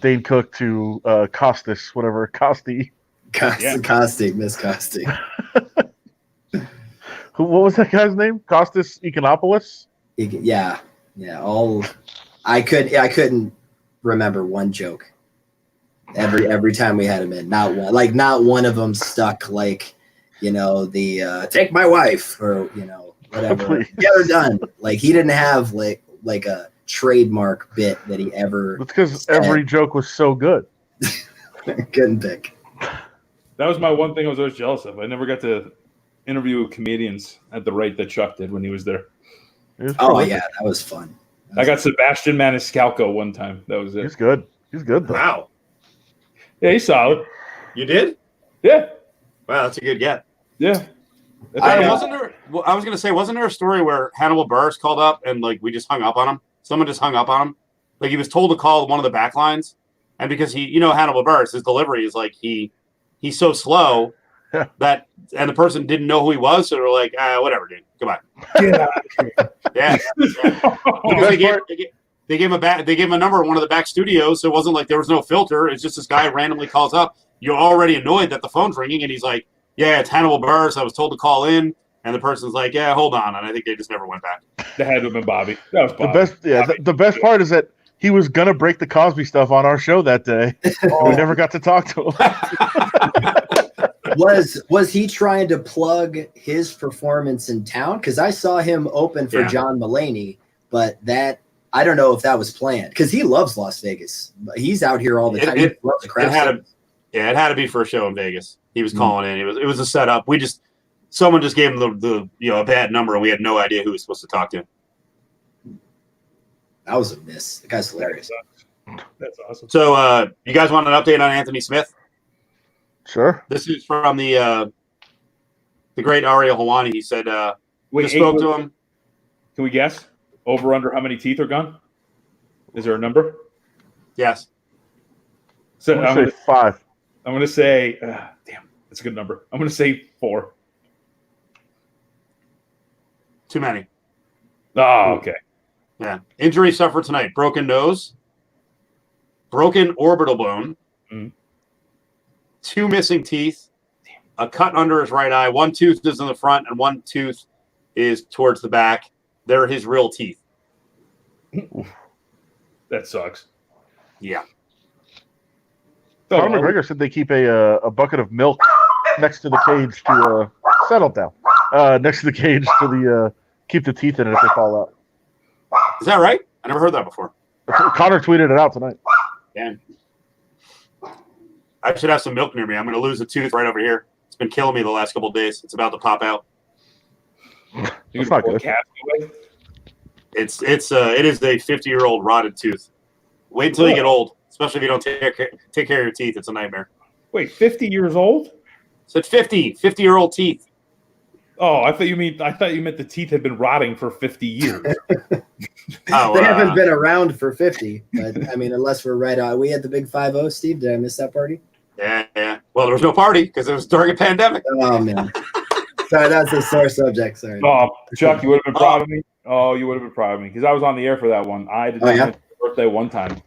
Dane Cook to Costas, whatever, Costi. Costi, Miss Costi. What was that guy's name? Costas Econopoulos? Yeah. I couldn't remember one joke. Every time we had him in, not one. Like, not one of them stuck. Like, the take my wife or whatever. Get her done. Like, he didn't have like a trademark bit that he ever. That's because every joke was so good. Couldn't pick. That was my one thing I was always jealous of. I never got to interview comedians at the rate that Chuck did when he was there. Oh yeah, that was fun. I got Sebastian Maniscalco one time. That was it. He's good. He's good though. Wow. Yeah, he's solid. You did? Yeah. Wow, that's a good get. Yeah. Wasn't there? Well, I was gonna say, wasn't there a story where Hannibal Buress called up and like we just hung up on him? Someone just hung up on him. Like he was told to call one of the back lines, and because Hannibal Buress, his delivery is like he's so slow that, and the person didn't know who he was, so they're like, whatever, dude, goodbye. Yeah. Yeah. Because they gave him a number in one of the back studios, so it wasn't like there was no filter. It's just this guy randomly calls up. You're already annoyed that the phone's ringing, and he's like, yeah, it's Hannibal Buress. I was told to call in, and the person's like, yeah, hold on, and I think they just never went back. That had to have been Bobby. That was Bobby. The best part is that he was gonna break the Cosby stuff on our show that day, and we never got to talk to him. Was he trying to plug his performance in town? Because I saw him open for John Mulaney, but I don't know if that was planned because he loves Las Vegas. He's out here all the time. It had to be for a show in Vegas. He was calling in. It was a setup. Someone just gave him the a bad number, and we had no idea who he was supposed to talk to. That was a miss. The guy's hilarious. That's awesome. So, you guys want an update on Anthony Smith? Sure. This is from the great Ariel Helwani. He said, Wait, spoke to him. Can we guess? Over under how many teeth are gone? Is there a number? Yes. So I'm going to say 5. I'm going to say, damn, that's a good number. I'm going to say 4. Too many. Oh, okay. Yeah. Injury suffered tonight. Broken nose. Broken orbital bone. 2 missing teeth. A cut under his right eye. 1 tooth is in the front, and 1 tooth is towards the back. They're his real teeth. That sucks. Yeah. Conor McGregor said they keep a bucket of milk next to the cage to settle down. Next to the cage to keep the teeth in it if they fall out. Is that right? I never heard that before. Conor tweeted it out tonight. Damn. I should have some milk near me. I'm going to lose a tooth right over here. It's been killing me the last couple of days. It's about to pop out. It's not good. It is a 50-year-old rotted tooth. Wait until you get old, especially if you don't take care of your teeth. It's a nightmare. Wait, 50 years old? Said 50-year-old teeth. Oh, I thought you meant the teeth had been rotting for 50 years. They haven't been around for 50, but I mean, unless we're right on. We had the big 5-0, Steve. Did I miss that party? Yeah. Well, there was no party because it was during a pandemic. Oh man. Sorry, that's a sore subject. Sorry. Oh, Chuck, you would have been proud of me. Oh, you would have been proud of me because I was on the air for that one. I did not miss my birthday one time.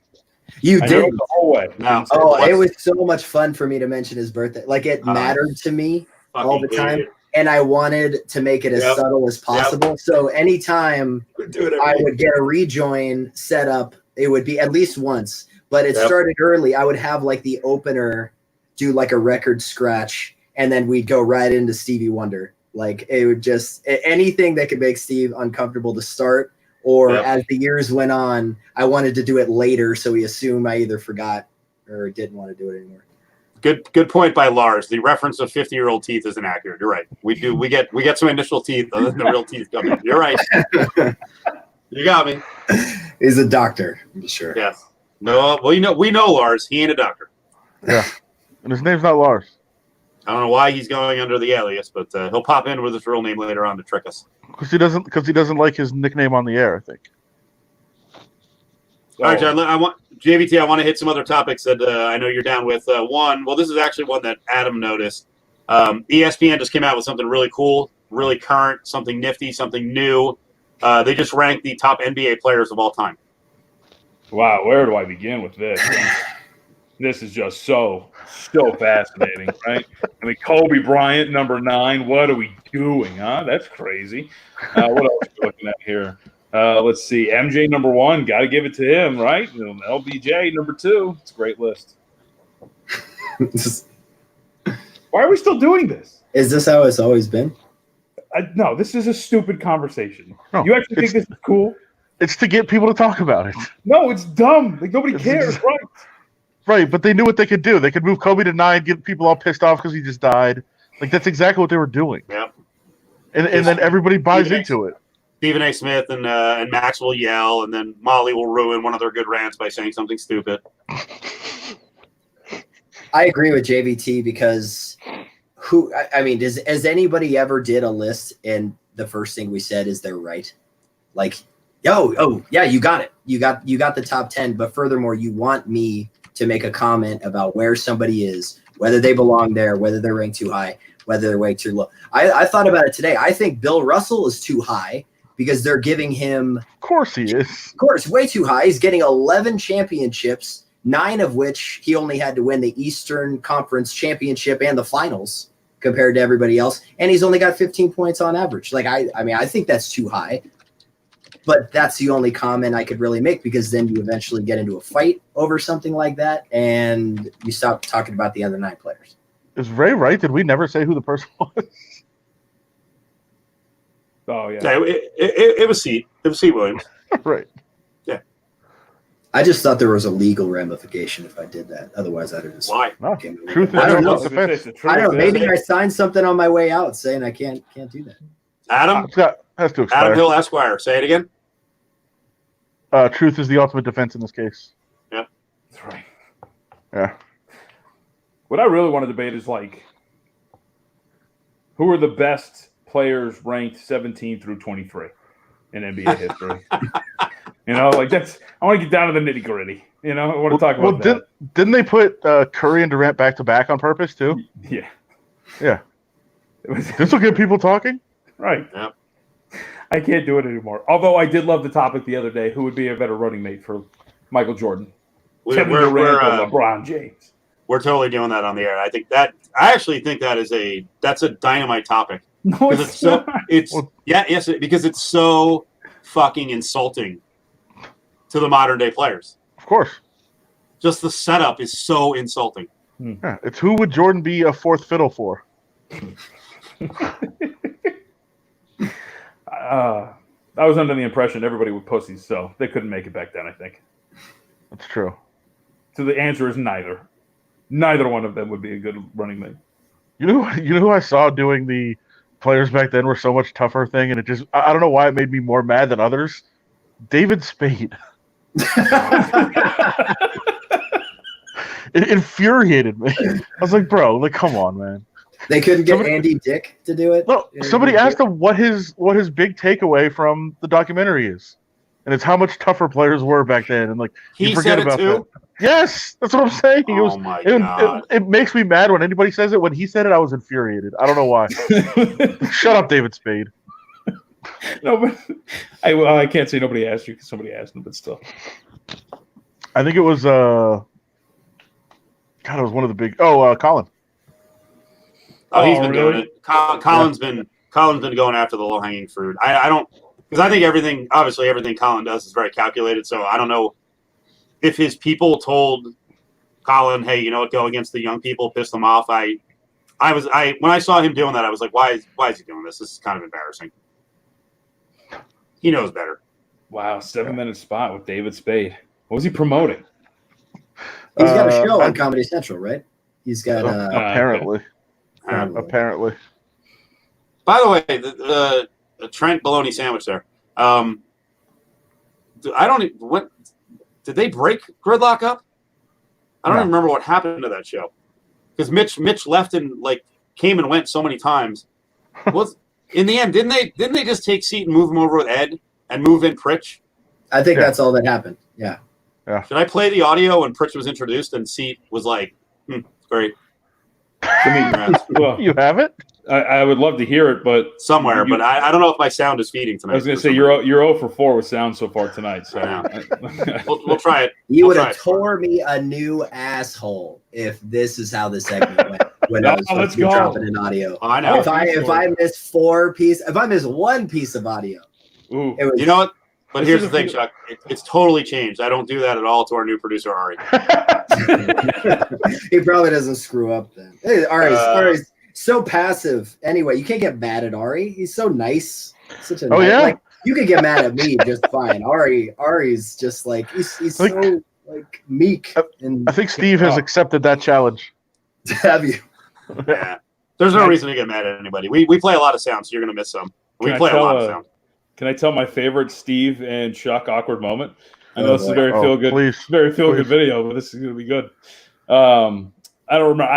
You did the whole way. No. Oh, it was so much fun for me to mention his birthday. Like it mattered to me all the time. Dude. And I wanted to make it as subtle as possible. Yep. So anytime I would get a rejoin set up, it would be at least once. But it started early. I would have like the opener do like a record scratch, and then we'd go right into Stevie Wonder. Like it would just anything that could make Steve uncomfortable to start. Or as the years went on, I wanted to do it later, so he assumed I either forgot or didn't want to do it anymore. Good point by Lars. The reference of 50-year-old teeth is inaccurate. You're right. We get some initial teeth, other than the real teeth coming. You're right. You got me. He's a doctor, I'm sure. Yes. No. Well, we know Lars. He ain't a doctor. Yeah, and his name's not Lars. I don't know why he's going under the alias, but he'll pop in with his real name later on to trick us. Because he doesn't like his nickname on the air, I think. All right, John. I want to hit some other topics that I know you're down with. This is actually one that Adam noticed. ESPN just came out with something really cool, really current, something nifty, something new. They just ranked the top NBA players of all time. Wow, where do I begin with this? This is just so fascinating, right? I mean, Kobe Bryant, number 9. What are we doing, huh? That's crazy. What else are we looking at here? Let's see. MJ, number 1. Got to give it to him, right? LBJ, number 2. It's a great list. Why are we still doing this? Is this how it's always been? No, this is a stupid conversation. No, you actually think this is cool? It's to get people to talk about it. No, it's dumb. Like nobody cares, right? Right, but they knew what they could do. They could move Kobe to 9, get people all pissed off because he just died. Like that's exactly what they were doing. Yep. And then everybody buys into it. Stephen A. Smith and Max will yell, and then Molly will ruin one of their good rants by saying something stupid. I agree with JVT because has anybody ever did a list and the first thing we said is they're right? Like, yeah, you got it. You got the top 10, but furthermore, you want me to make a comment about where somebody is, whether they belong there, whether they're ranked too high, whether they're ranked too low. I thought about it today. I think Bill Russell is too high because they're giving him. Of course he is. Of course, way too high. He's getting 11 championships, 9 of which he only had to win the Eastern Conference Championship and the finals compared to everybody else. And he's only got 15 points on average. Like, I think that's too high. But that's the only comment I could really make because then you eventually get into a fight over something like that and you stop talking about the other 9 players. Is Ray right? Did we never say who the person was? Oh, yeah. It was C. It was C. Williams. Right. Yeah. I just thought there was a legal ramification if I did that. Otherwise, I'd have just. Why? No. Truth Truth I don't know. defense. I don't know. Maybe I signed something on my way out saying I can't do that. Adam? Has to expire. Adam Hill Esquire. Say it again. Truth is the ultimate defense in this case. Yeah. That's right. Yeah. What I really want to debate is, like, who are the best players ranked 17 through 23 in NBA history? Like that's. I want to get down to the nitty gritty. I want to talk about that. Didn't they put Curry and Durant back to back on purpose too? Yeah. Yeah. This will get people talking. Right. Yeah. I can't do it anymore. Although I did love the topic the other day. Who would be a better running mate for Michael Jordan? Kevin Durant or LeBron James? We're totally doing that on the air. I actually think that's a dynamite topic. No, it's so not. Because it's so fucking insulting to the modern day players. Of course. Just the setup is so insulting. Yeah, it's who would Jordan be a fourth fiddle for? I was under the impression everybody was pussies, so they couldn't make it back then, I think. That's true. So the answer is neither. Neither one of them would be a good running mate. You know who I saw doing the players back then were so much tougher thing, and I don't know why it made me more mad than others. David Spade. It infuriated me. I was like, bro, come on, man. They couldn't get Andy Dick to do it? No, somebody asked him what his big takeaway from the documentary is. And it's how much tougher players were back then. And he said it too? That. Yes, that's what I'm saying. Oh my God. It makes me mad when anybody says it. When he said it, I was infuriated. I don't know why. Shut up, David Spade. No, but I can't say nobody asked you because somebody asked him, but still. I think it was it was one of the big Colin. Oh, he's been doing it. Colin's been going after the low hanging fruit. I don't, because I think everything Colin does is very calculated. So I don't know if his people told Colin, hey, go against the young people, piss them off. When I saw him doing that, I was like, why is he doing this? This is kind of embarrassing. He knows better. Wow, 7-minute spot with David Spade. What was he promoting? He's got a show on Comedy Central, right? He's got apparently. Apparently. By the way, the Trent bologna sandwich there. Did they break Gridlock up? I don't even remember what happened to that show because Mitch left and came and went so many times. In the end, didn't they just take Seat and move him over with Ed and move in Pritch? I think that's all that happened. Yeah. Should I play the audio when Pritch was introduced and Seat was like, great. Well, you have it? I would love to hear it, but somewhere. But I don't know if my sound is feeding tonight. I was going to say you're 0 for 4 with sound so far tonight. So we'll try it. You would have tore me a new asshole if this is how the segment went. When I was supposed to be dropping an audio. I know. If I miss one piece of audio, you know what? But here's the thing, Chuck. It's totally changed. I don't do that at all to our new producer, Ari. He probably doesn't screw up then. Hey, Ari's so passive. Anyway, you can't get mad at Ari. He's so nice. Such a you could get mad at me just fine. Ari's just he's so meek. I think Steve has accepted that challenge. Have you? Yeah. There's no reason to get mad at anybody. We play a lot of sound, so you're going to miss some. We play a lot of sound. Can I tell my favorite Steve and Shaq awkward moment? I know this is a very feel good, please, very feel good video, but this is going to be good. I don't remember.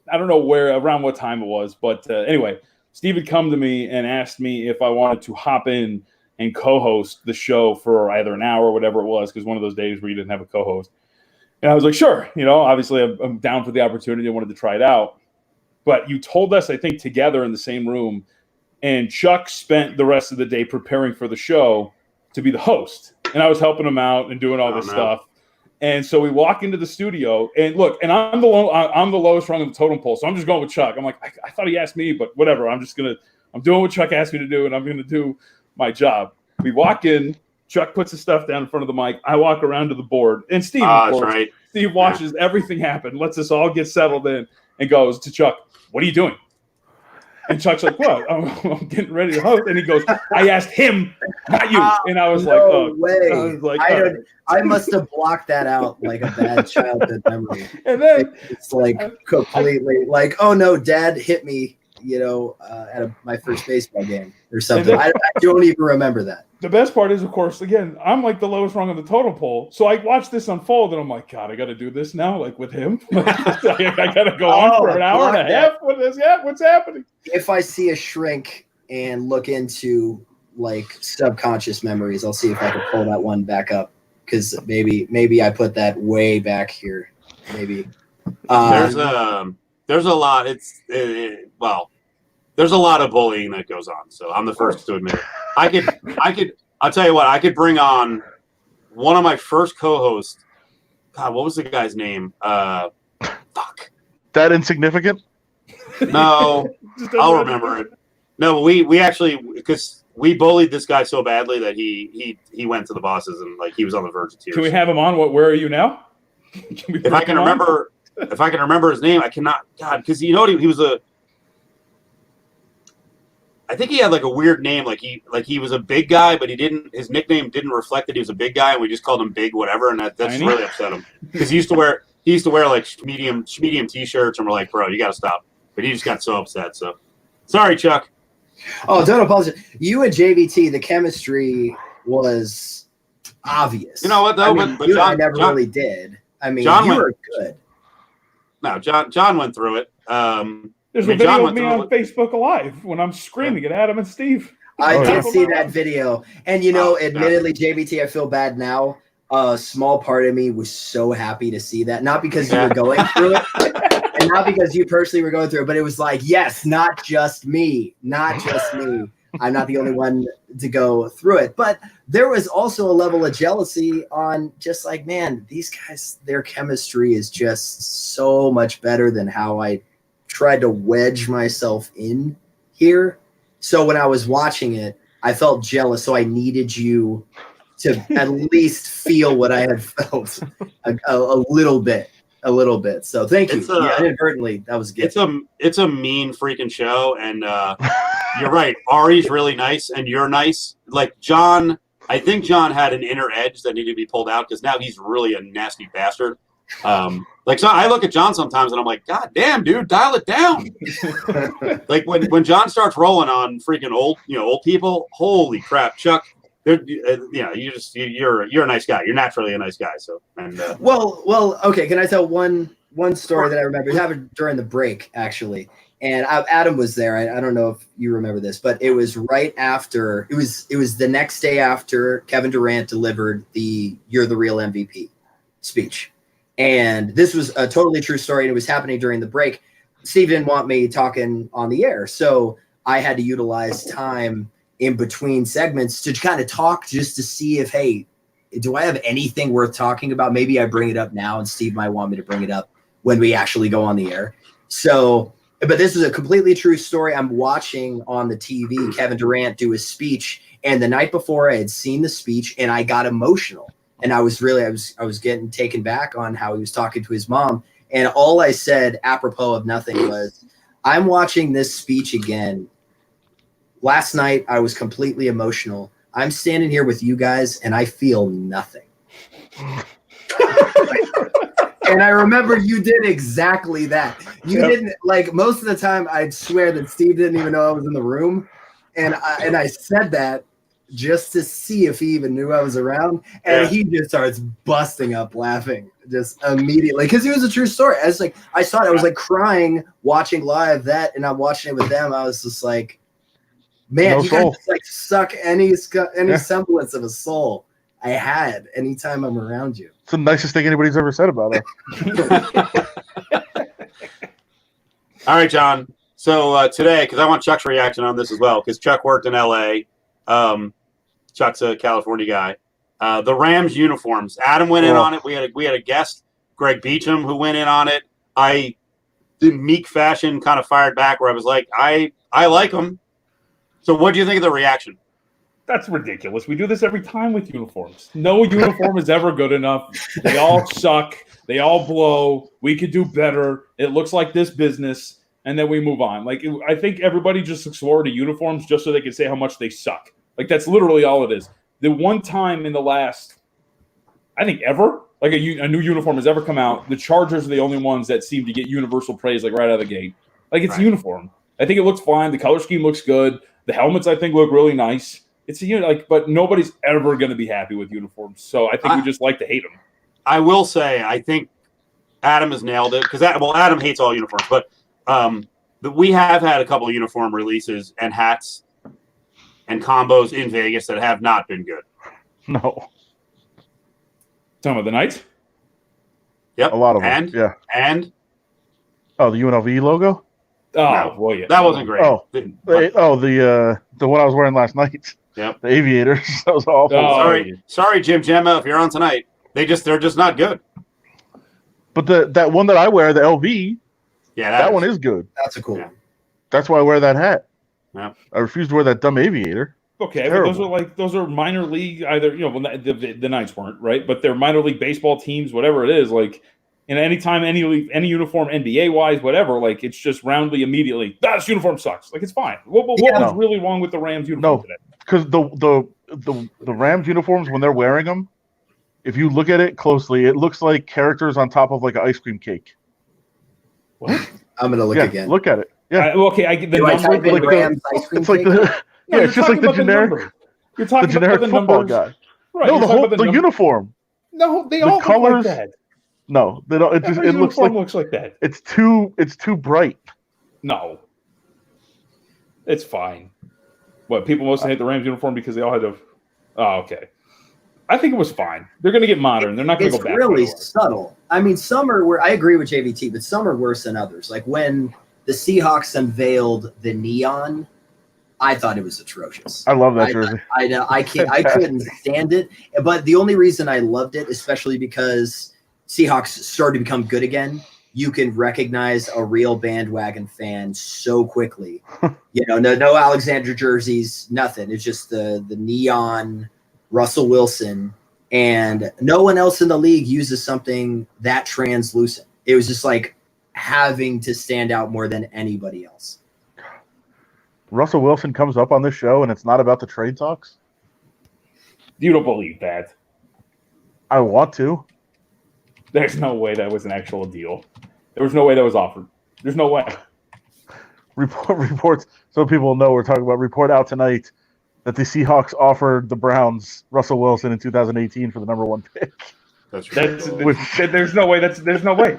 I don't know around what time it was, but anyway, Steve had come to me and asked me if I wanted to hop in and co-host the show for either an hour or whatever it was, because one of those days where you didn't have a co-host. And I was like, sure. Obviously I'm down for the opportunity. I wanted to try it out. But you told us, I think, together in the same room, and Chuck spent the rest of the day preparing for the show to be the host. And I was helping him out and doing all this stuff. And so we walk into the studio, and look, and I'm the lowest rung of the totem pole, so I'm just going with Chuck. I'm like, I thought he asked me, but whatever. I'm doing what Chuck asked me to do, and I'm going to do my job. We walk in, Chuck puts his stuff down in front of the mic. I walk around to the board, and Steve, of course, right. Steve watches everything happen, lets us all get settled in, and goes to Chuck, "What are you doing?" And Chuck's like, "What? I'm getting ready to host." And he goes, "I asked him, not you." And I was like, "Oh, way!" I was like, I must have blocked that out like a bad childhood memory. And then it's like completely like, "Oh no, Dad hit me," at my first baseball game or something. I don't even remember that. The best part is, of course, again, I'm like the lowest rung on the totem pole. So I watch this unfold, and I'm like, God, I got to do this now, like with him. I got to go on for an hour and a half with this. Yeah, what's happening? If I see a shrink and look into like subconscious memories, I'll see if I can pull that one back up, because maybe I put that way back here. Maybe there's a lot. There's a lot of bullying that goes on. So I'm the first to admit it. I'll tell you what, I could bring on one of my first co-hosts. God, what was the guy's name? Fuck. That insignificant? No, I'll remember it. No, we actually, because we bullied this guy so badly that he went to the bosses and like he was on the verge of tears. Can we have him on? Where are you now? If I can remember his name, I cannot. God, because he was I think he had like a weird name, like he was a big guy, but his nickname didn't reflect that he was a big guy, and we just called him Big whatever, and that's really upset him, because he used to wear like medium t-shirts, and we're like, bro, you got to stop. But he just got so upset. So sorry, Chuck. Oh, don't apologize. You and JVT, the chemistry was obvious. You know what though? But John, I never really did. I mean, you were good. No, John went through it. There's a video of me on Facebook Live when I'm screaming at Adam and Steve. I did see that video. And, admittedly, JVT, I feel bad now. A small part of me was so happy to see that. Not because you were going through it, and not because you personally were going through it, but it was like, yes, not just me. Not just me. I'm not the only one to go through it. But there was also a level of jealousy on just like, man, these guys, their chemistry is just so much better than how I tried to wedge myself in here. So when I was watching it, I felt jealous. So I needed you to at least feel what I had felt a little bit. So thank you. Inadvertently, that was good. It's a mean freaking show. And you're right. Ari's really nice and you're nice. Like John, I think John had an inner edge that needed to be pulled out, because now he's really a nasty bastard. So I look at John sometimes and I'm like, God damn, dude, dial it down. Like when John starts rolling on freaking old people, holy crap, Chuck. You're a nice guy. You're naturally a nice guy. So well, okay. Can I tell one story that I remember? It happened during the break, actually. And Adam was there. I don't know if you remember this, but it was right after. It was the next day after Kevin Durant delivered the "You're the Real MVP" speech. And this was a totally true story, and it was happening during the break. Steve didn't want me talking on the air, so I had to utilize time in between segments to kind of talk, just to see if, hey, do I have anything worth talking about? Maybe I bring it up now, and Steve might want me to bring it up when we actually go on the air. So, but this is a completely true story. I'm watching on the TV Kevin Durant do his speech, and the night before I had seen the speech, and I got emotional. And I was getting taken back on how he was talking to his mom. And all I said, apropos of nothing, was, I'm watching this speech again. Last night, I was completely emotional. I'm standing here with you guys, and I feel nothing. And I remember you did exactly that. You didn't, like, most of the time, I'd swear that Steve didn't even know I was in the room. And I said that just to see if he even knew I was around. And he just starts busting up laughing just immediately because it was a true story. I was like, I saw it. I was like crying watching live that, and I'm watching it with them. I was just like, man, you guys just like suck any semblance of a soul I had anytime I'm around you. It's the nicest thing anybody's ever said about us. All right, John. So today, because I want Chuck's reaction on this as well, because Chuck worked in L.A. Chuck's a California guy. The Rams uniforms. Adam went in on it. We had a guest, Greg Beecham, who went in on it. I, in meek fashion, kind of fired back where I was like, I like them. So what do you think of the reaction? That's ridiculous. We do this every time with uniforms. No uniform is ever good enough. They all suck. They all blow. We could do better. It looks like this business, and then we move on. Like, I think everybody just looks forward to uniforms just so they can say how much they suck. Like, that's literally all it is. The one time in the last, I think ever, like a new uniform has ever come out, the Chargers are the only ones that seem to get universal praise, like right out of the gate. Like, it's a uniform. I think it looks fine. The color scheme looks good. The helmets, I think, look really nice. It's but nobody's ever going to be happy with uniforms. So I think we just like to hate them. I will say, I think Adam has nailed it because Adam hates all uniforms, but we have had a couple of uniform releases and hats and combos in Vegas that have not been good. No. Some of the Knights? Yep. A lot of them. Yeah. And? Oh, the UNLV logo? Oh, no, well, yeah. That wasn't great. The one I was wearing last night. Yep. The Aviators. That was awful. Oh, sorry, Jim Gemma, if you're on tonight. They're just not good. But that one that I wear, the LV, that one is good. That's a cool one. That's why I wear that hat. Yeah. I refuse to wear that dumb Aviator. Okay, but those are minor league. Either the Knights weren't right, but they're minor league baseball teams, whatever it is. Like, and anytime any uniform, NBA wise, whatever, like it's just roundly immediately. This uniform sucks. Like it's fine. What was really wrong with the Rams uniform today? Because the Rams uniforms when they're wearing them, if you look at it closely, it looks like characters on top of like an ice cream cake. What? I'm gonna look again. Look at it. Yeah. I get the number. Rams ice cream it's like cake? it's just like the generic. You're talking the generic about the football numbers. guy. Right, no, the uniform. No, they all colors, look like that. No, they don't. It looks like that. It's too bright. No, it's fine. What, people mostly hate the Rams uniform because they all had to. Oh, okay. I think it was fine. They're going to get modern. They're not going to go back. It's really subtle. I mean, some are where I agree with JVT, but some are worse than others. Like when the Seahawks unveiled the neon, I thought it was atrocious. I love that jersey. I know. I couldn't stand it. But the only reason I loved it, especially because Seahawks started to become good again, you can recognize a real bandwagon fan so quickly. No Alexander jerseys, nothing. It's just the neon Russell Wilson, and no one else in the league uses something that translucent. It was just like having to stand out more than anybody else. Russell Wilson comes up on this show, and it's not about the trade talks? You don't believe that. I want to. There's no way that was an actual deal. There was no way that was offered. There's no way. Reports, so people know we're talking about report out tonight that the Seahawks offered the Browns Russell Wilson in 2018 for the number 1 pick. There's no way. There's no way.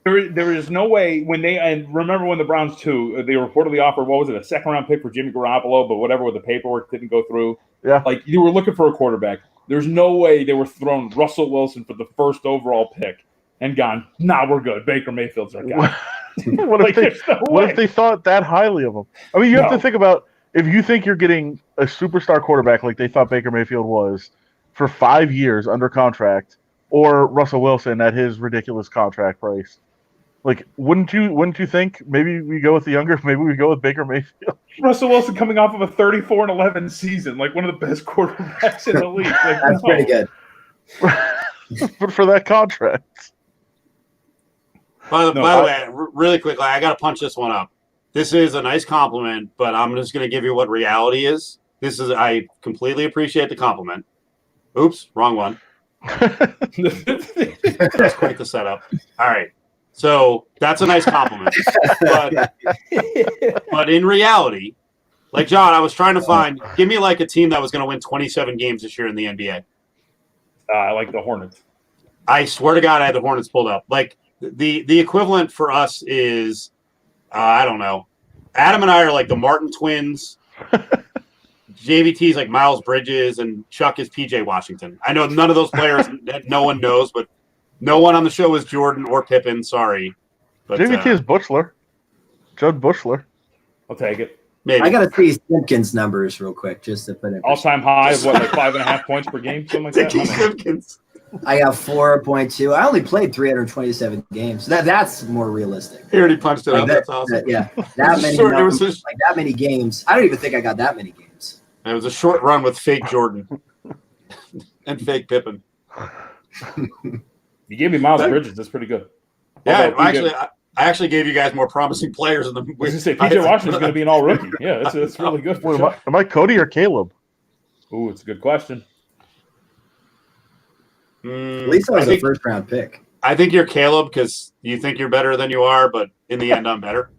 There is no way and remember when the Browns too, they reportedly offered, what was it, a 2nd-round pick for Jimmy Garoppolo, but whatever with the paperwork didn't go through. Yeah. Like you were looking for a quarterback. There's no way they were throwing Russell Wilson for the 1st overall pick and gone, nah, we're good. Baker Mayfield's our guy. What if they thought that highly of him? I mean, you have to think about, if you think you're getting a superstar quarterback like they thought Baker Mayfield was for 5 years under contract, or Russell Wilson at his ridiculous contract price, like wouldn't you think maybe we go with the younger, maybe we go with Baker Mayfield? Russell Wilson coming off of a 34-11 season, like one of the best quarterbacks in the league. Like, that's pretty good. But for that contract. By the way, really quickly, I got to punch this one up. This is a nice compliment, but I'm just going to give you what reality is. I completely appreciate the compliment. Oops, wrong one. That's quite the setup. All right. So that's a nice compliment. But in reality, Like, John, I was trying to find – give me, like, a team that was going to win 27 games this year in the NBA. I like the Hornets. I swear to God I had the Hornets pulled up. Like, the equivalent for us is, I don't know. Adam and I are like the Martin twins. JVT's like Miles Bridges, and Chuck is PJ Washington. I know none of those players no one knows, but no one on the show is Jordan or Pippen. Sorry. But, JVT is Bushler. Judd Bushler. I'll take it. Maybe. I got to see Simpkins numbers real quick just to put it. All-time high of what, like 5.5 points per game? Something like that? Simpkins. I got 4.2. I only played 327 games. That's more realistic. He already punched it Like up. that- That's awesome. yeah, that many Short- it numbers, was like that many games. I don't even think I got that many games. It was a short run with fake Jordan and fake Pippen. You gave me Miles Bridges. That's pretty good. Yeah, Although I actually gave you guys more promising players in the. I was going to say, PJ Washington's going to be an all-rookie. Yeah, that's really good. Wait, am I Cody or Caleb? Ooh, it's a good question. At least I was a first-round pick. I think you're Caleb because you think you're better than you are, but in the end, I'm better.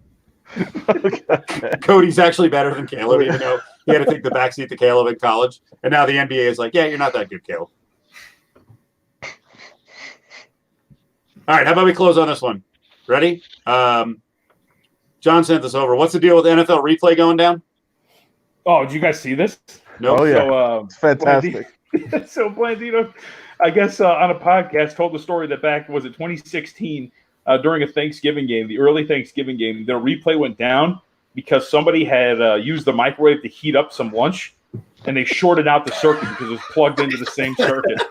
Cody's actually better than Caleb, even though he had to take the backseat to Caleb in college. And now the NBA is like, yeah, you're not that good, Caleb. All right, how about we close on this one? Ready? John sent this over. What's the deal with NFL replay going down? Oh, did you guys see this? Nope. Oh, yeah. So, It's fantastic. So Blandino, I guess on a podcast, told the story that back, was it 2016, during a Thanksgiving game, the early Thanksgiving game, their replay went down because somebody had used the microwave to heat up some lunch, and they shorted out the circuit because it was plugged into the same circuit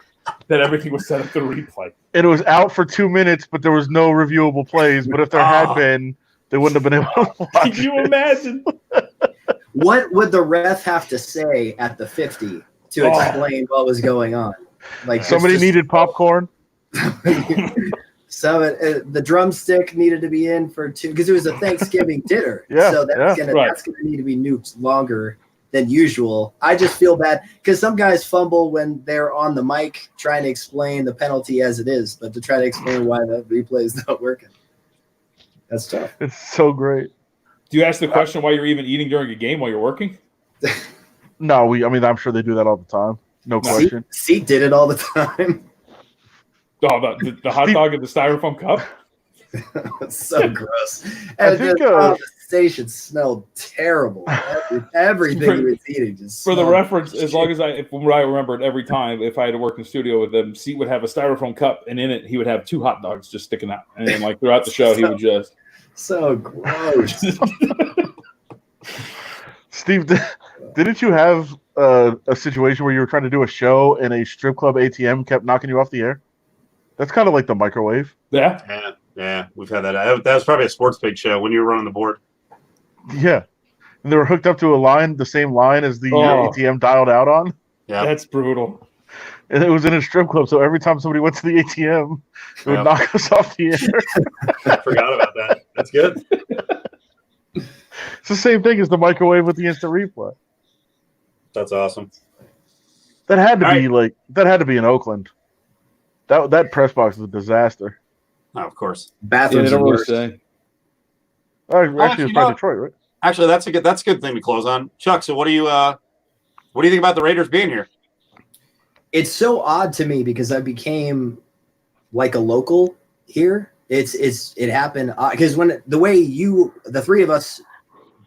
that everything was set up to replay. And it was out for 2 minutes, but there was no reviewable plays. But if there had been, they wouldn't have been able to watch. Can you imagine? What would the ref have to say at the 50 to explain what was going on? Like Somebody needed popcorn. So the drumstick needed to be in for 2 because it was a Thanksgiving dinner. Yeah, so that's gonna need to be nuked longer than usual. I just feel bad because some guys fumble when they're on the mic trying to explain the penalty as it is, but to try to explain why the replay is not working, that's tough. It's so great. Do you ask the question why you're even eating during a game while you're working? No, I'm sure they do that all the time. No question. Seat did it all the time. Oh, the hot dog in the styrofoam cup? It's so gross. I And think, the station smelled terrible. Everything he was eating just For the smelled reference, shit. as long as I remember it, every time if I had to work in the studio with them, Seat would have a styrofoam cup, and in it he would have 2 hot dogs just sticking out. And then, like, throughout the show, he would just So gross. Steve, didn't you have a situation where you were trying to do a show and a strip club ATM kept knocking you off the air? That's kind of like the microwave. yeah. Yeah, we've had that. That was probably a sports page show when you were running the board. Yeah. And they were hooked up to a line, the same line as the ATM dialed out on. Yeah, That's brutal. And it was in a strip club, so every time somebody went to the ATM, it would knock us off the air. I forgot about that. That's good. It's the same thing as the microwave with the instant replay. That's awesome. That had to be in Oakland. That press box is a disaster. Oh, of course. Bathrooms are worse. Actually, it's by Detroit, right? Actually, that's a good thing to close on. Chuck, so what do you think about the Raiders being here? It's so odd to me because I became like a local here. It happened because when the 3 of us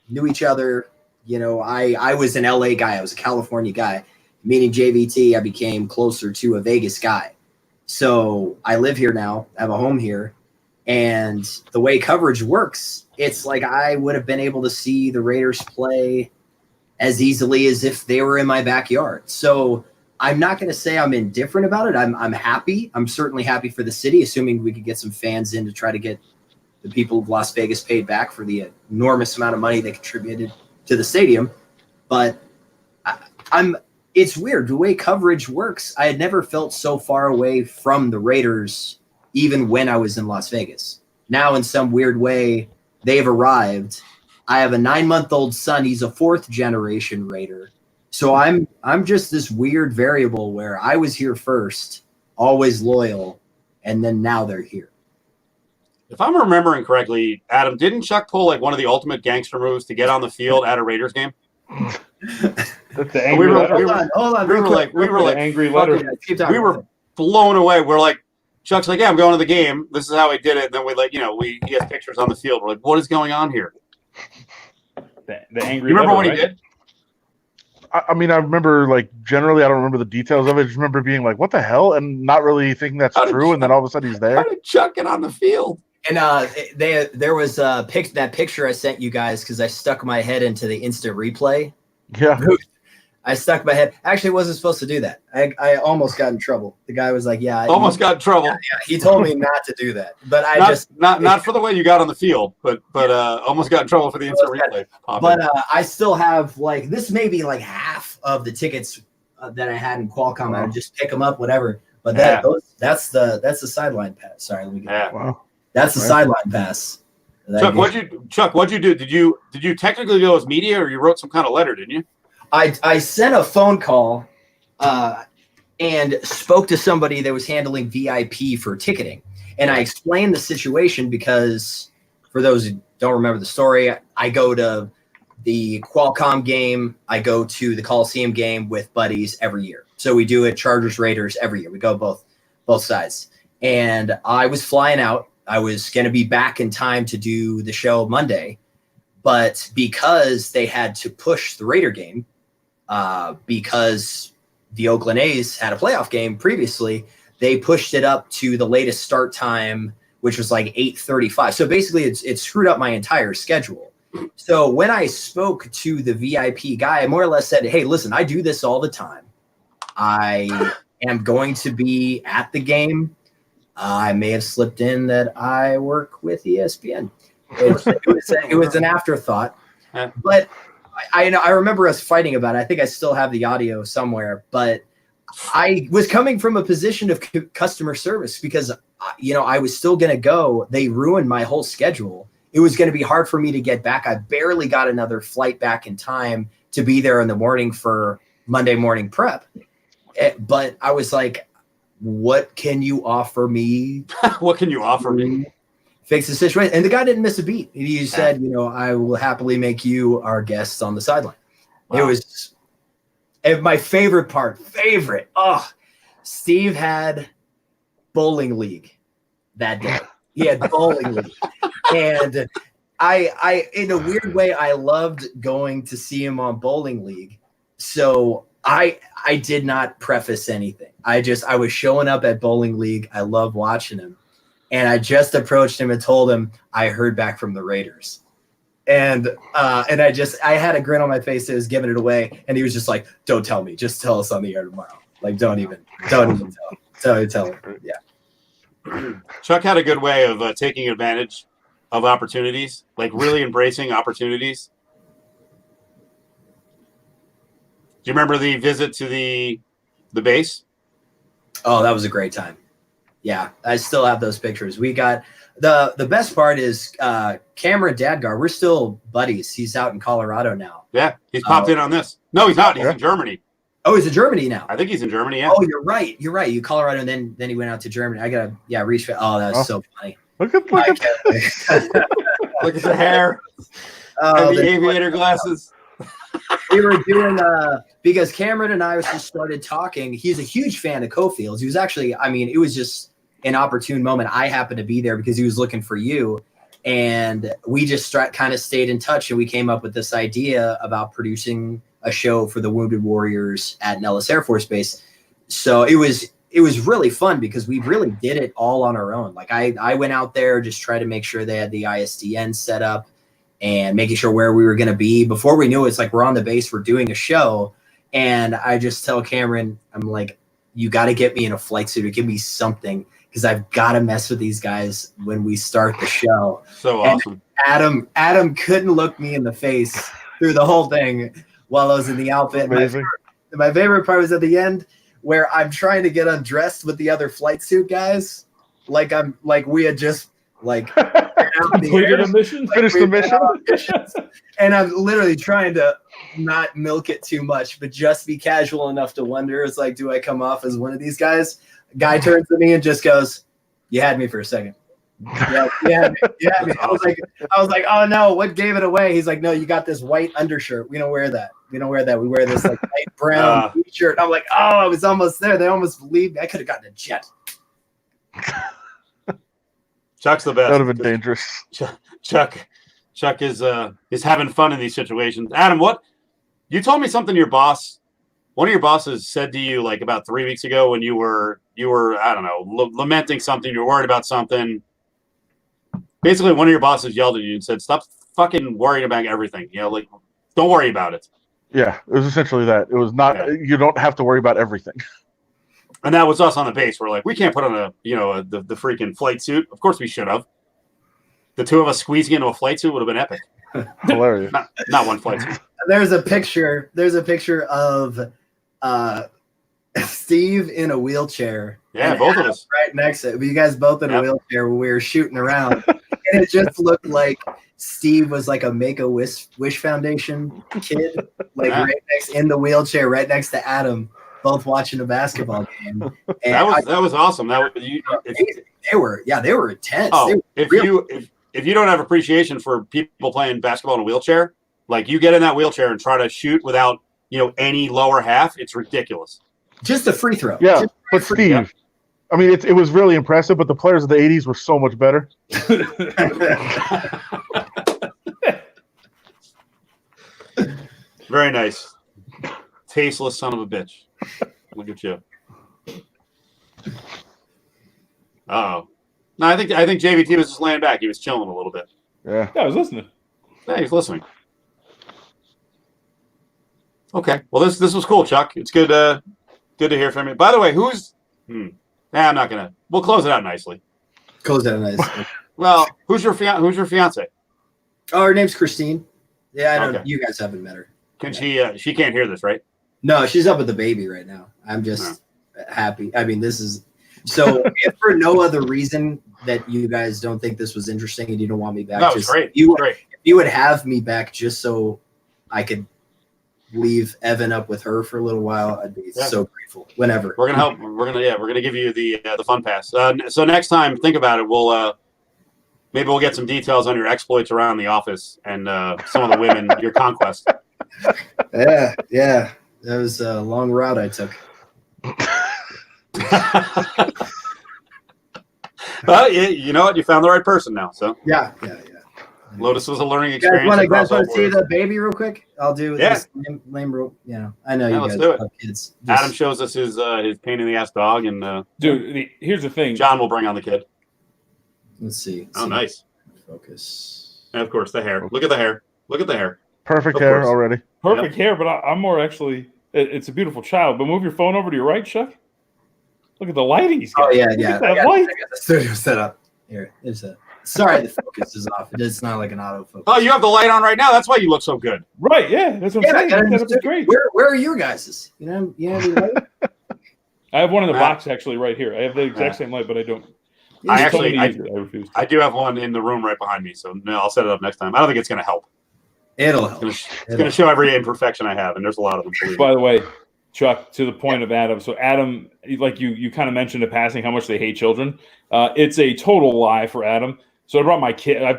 knew each other, I was an LA guy, I was a California guy. Meeting JVT, I became closer to a Vegas guy. So I live here now, I have a home here, and the way coverage works, it's like I would have been able to see the Raiders play as easily as if they were in my backyard. So I'm not going to say I'm indifferent about it. I'm happy. I'm certainly happy for the city, assuming we could get some fans in to try to get the people of Las Vegas paid back for the enormous amount of money they contributed to the stadium. But it's weird. The way coverage works, I had never felt so far away from the Raiders, even when I was in Las Vegas. Now, in some weird way, they've arrived. I have a 9-month-old son. He's a 4th-generation Raider. So I'm just this weird variable where I was here first, always loyal, and then now they're here. If I'm remembering correctly, Adam, didn't Chuck pull like one of the ultimate gangster moves to get on the field at a Raiders game? That's the angry letter. Hold on. We were like, angry letter. we were blown away. We're like, Chuck's like, yeah, I'm going to the game. This is how he did it. And then he has pictures on the field. We're like, what is going on here? The angry. You remember letter, what right? he did? I mean, I remember like generally, I don't remember the details of it. I just remember being like, "What the hell," and not really thinking that's true. And then all of a sudden, he's there. How did Chuck get on the field? And there was that picture I sent you guys because I stuck my head into the instant replay. Yeah. I stuck my head. Actually, wasn't supposed to do that. I almost got in trouble. The guy was like, "Yeah, almost got in trouble." Yeah, he told me not to do that, but not for the way you got on the field, but almost got in trouble for the instant replay. But I still have like this may be like half of the tickets that I had in Qualcomm. I would just pick them up, whatever. But that's the sideline pass. Sorry, let me get that. Wow. That's the sideline pass. Chuck, what'd you do? Did you technically go as media, or you wrote some kind of letter? Didn't you? I sent a phone call and spoke to somebody that was handling VIP for ticketing. And I explained the situation because for those who don't remember the story, I go to the Qualcomm game. I go to the Coliseum game with buddies every year. So we do it Chargers Raiders every year. We go both sides. And I was flying out. I was going to be back in time to do the show Monday. But because they had to push the Raider game, because the Oakland A's had a playoff game previously, they pushed it up to the latest start time, which was like 8:35. So basically it screwed up my entire schedule. So when I spoke to the VIP guy, I more or less said, "Hey, listen, I do this all the time. I am going to be at the game. I may have slipped in that I work with ESPN." It was an afterthought, but I remember us fighting about it. I think I still have the audio somewhere, but I was coming from a position of customer service because, I was still going to go. They ruined my whole schedule. It was going to be hard for me to get back. I barely got another flight back in time to be there in the morning for Monday morning prep. But I was like, what can you offer me? What can you offer me? Fix the situation. And the guy didn't miss a beat. He said, I will happily make you our guests on the sideline. Wow. It was my favorite part. Steve had bowling league that day. He had bowling league. And I in a weird way, I loved going to see him on bowling league. So I did not preface anything. I was showing up at bowling league. I love watching him. And I just approached him and told him I heard back from the Raiders. And I had a grin on my face that was giving it away. And he was just like, "Don't tell me. Just tell us on the air tomorrow. Like, don't even tell him. Tell him." Yeah. Chuck had a good way of taking advantage of opportunities, like really embracing opportunities. Do you remember the visit to the base? Oh, that was a great time. Yeah, I still have those pictures. We got the best part is Cameron Dadgar. We're still buddies. He's out in Colorado now. Yeah, he's popped in on this. No, he's not. He's in Germany. Oh, he's in Germany now. I think he's in Germany. Yeah. Oh, you're right. You Colorado, and then he went out to Germany. I gotta reach. Oh, that's so funny. Look at look at the hair. And the aviator glasses. We were doing because Cameron and I just started talking. He's a huge fan of Cofield's. He was actually, it was just an opportune moment. I happened to be there because he was looking for you. And we just kind of stayed in touch, and we came up with this idea about producing a show for the Wounded Warriors at Nellis Air Force Base. So it was really fun because we really did it all on our own. Like I went out there, just tried to make sure they had the ISDN set up and making sure where we were going to be. Before we knew it, it's like we're on the base, we're doing a show. And I just tell Cameron, I'm like, you got to get me in a flight suit or give me something, because I've got to mess with these guys when we start the show. So awesome. And Adam couldn't look me in the face through the whole thing while I was in the outfit. My favorite part was at the end where I'm trying to get undressed with the other flight suit guys. Like we had just completed a mission, finished the mission. And I'm literally trying to not milk it too much, but just be casual enough to wonder, it's like, do I come off as one of these guys? Guy turns to me and just goes, "You had me for a second." Yeah. I was like, oh no, what gave it away? He's like, "No, you got this white undershirt. We don't wear that." We don't wear that. We wear this like light brown t-shirt. I'm like, oh, I was almost there. They almost believed me. I could have gotten a jet. Chuck's the best. That would have been dangerous. Chuck is having fun in these situations. Adam, what you told me something one of your bosses said to you like about 3 weeks ago when you were I don't know, lamenting something, you're worried about something. Basically, one of your bosses yelled at you and said, "Stop fucking worrying about everything. Like don't worry about it." Yeah, it was essentially that. It was not. Yeah. You don't have to worry about everything. And that was us on the base. We're like, we can't put on the freaking flight suit. Of course we should have. The two of us squeezing into a flight suit would have been epic. Hilarious. Not one flight suit. There's a picture of Steve in a wheelchair. Yeah, both of us. Right next to it. You guys both in a wheelchair when we were shooting around. And it just looked like Steve was like a Make-A-Wish Foundation kid, like right next in the wheelchair, right next to Adam, both watching a basketball game. And that was awesome. They were intense. Oh, if you don't have appreciation for people playing basketball in a wheelchair, like you get in that wheelchair and try to shoot without any lower half, it's ridiculous. Just a free throw. Yeah, but Steve, I mean, it was really impressive, but the players of the 80s were so much better. Very nice. Tasteless son of a bitch. Look at you. Uh-oh. No, I think JVT was just laying back. He was chilling a little bit. Yeah, I was listening. Yeah, he was listening. Okay. Well, this was cool, Chuck. It's good to hear from you. By the way, who's I'm not gonna. We'll close it out nicely. Close it out nicely. Well, who's your fiance? Oh, her name's Christine. Yeah, I don't. Okay. You guys haven't met her. Can she can't hear this, right? No, she's up with the baby right now. I'm just happy. I mean, this is so. If for no other reason that you guys don't think this was interesting and you don't want me back, no, great. If you would have me back just so I could leave Evan up with her for a little while, I'd be so grateful. Whenever we're gonna help, we're gonna give you the fun pass. So next time, think about it. Maybe we'll get some details on your exploits around the office and some of the women, your conquest. Yeah, that was a long route I took. Well, you know what? You found the right person now. So yeah. Lotus was a learning experience. You guys want to see the baby real quick? I'll do this lame rule. I know you guys love kids. Adam shows us his pain in the ass dog, and dude, here's the thing. John will bring on the kid. Let's see. Oh, nice. Focus. And of course, the hair. Look at the hair. Perfect hair already. Perfect hair, but I'm more actually. It's a beautiful child. But move your phone over to your right, Chuck. Look at the lighting he's got. Oh yeah. I got the studio set up. Here, sorry, the focus is off. It's not like an autofocus. Oh, you have the light on right now. That's why you look so good. Right? Yeah, that's what I'm saying. That's great. Where are your guys's? You have any light? I have one in the box actually right here. I have the exact same light, but I don't. I refuse. I do have one in the room right behind me, so no, I'll set it up next time. I don't think it's going to help. It'll help. It's going to show every imperfection I have, and there's a lot of them. By the way, Chuck, to the point of Adam. So Adam, like you kind of mentioned in passing how much they hate children. It's a total lie for Adam. So I brought my kid in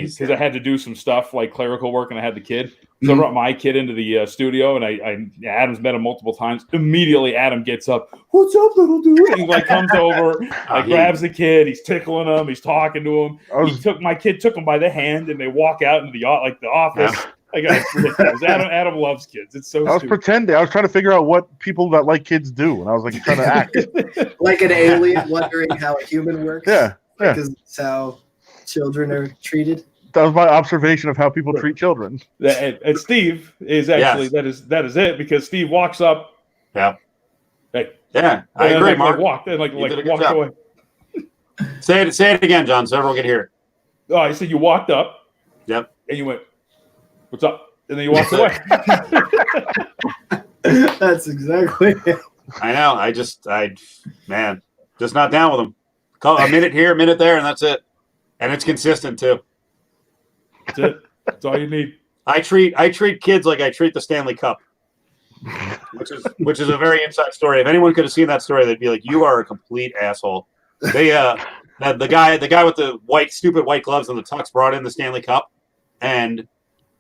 because I had to do some stuff like clerical work, and I had the kid. So I brought my kid into the studio, and Adam's met him multiple times. Immediately, Adam gets up. "What's up, little dude?" And he comes over, grabs the kid. He's tickling him. He's talking to him. My kid took him by the hand, and they walk out into the office. Yeah. Adam loves kids. It's so. I was pretending. I was trying to figure out what people that like kids do, and I was like trying to act like an alien wondering how a human works. Yeah. Because it's how children are treated. That was my observation of how people treat children. And Steve is actually that is it, because Steve walks up. Yeah. I agree, Mark. Walked away. Say it again, John, so everyone can hear it. Oh, I said you walked up. Yep. And you went, "What's up?" And then you walked away. That's exactly it. I know. Just not down with them. Call a minute here, a minute there, and that's it. And it's consistent too. That's it. That's all you need. I treat kids like I treat the Stanley Cup, which is a very inside story. If anyone could have seen that story, they'd be like, "You are a complete asshole." They the guy with the stupid white gloves and the tux brought in the Stanley Cup, and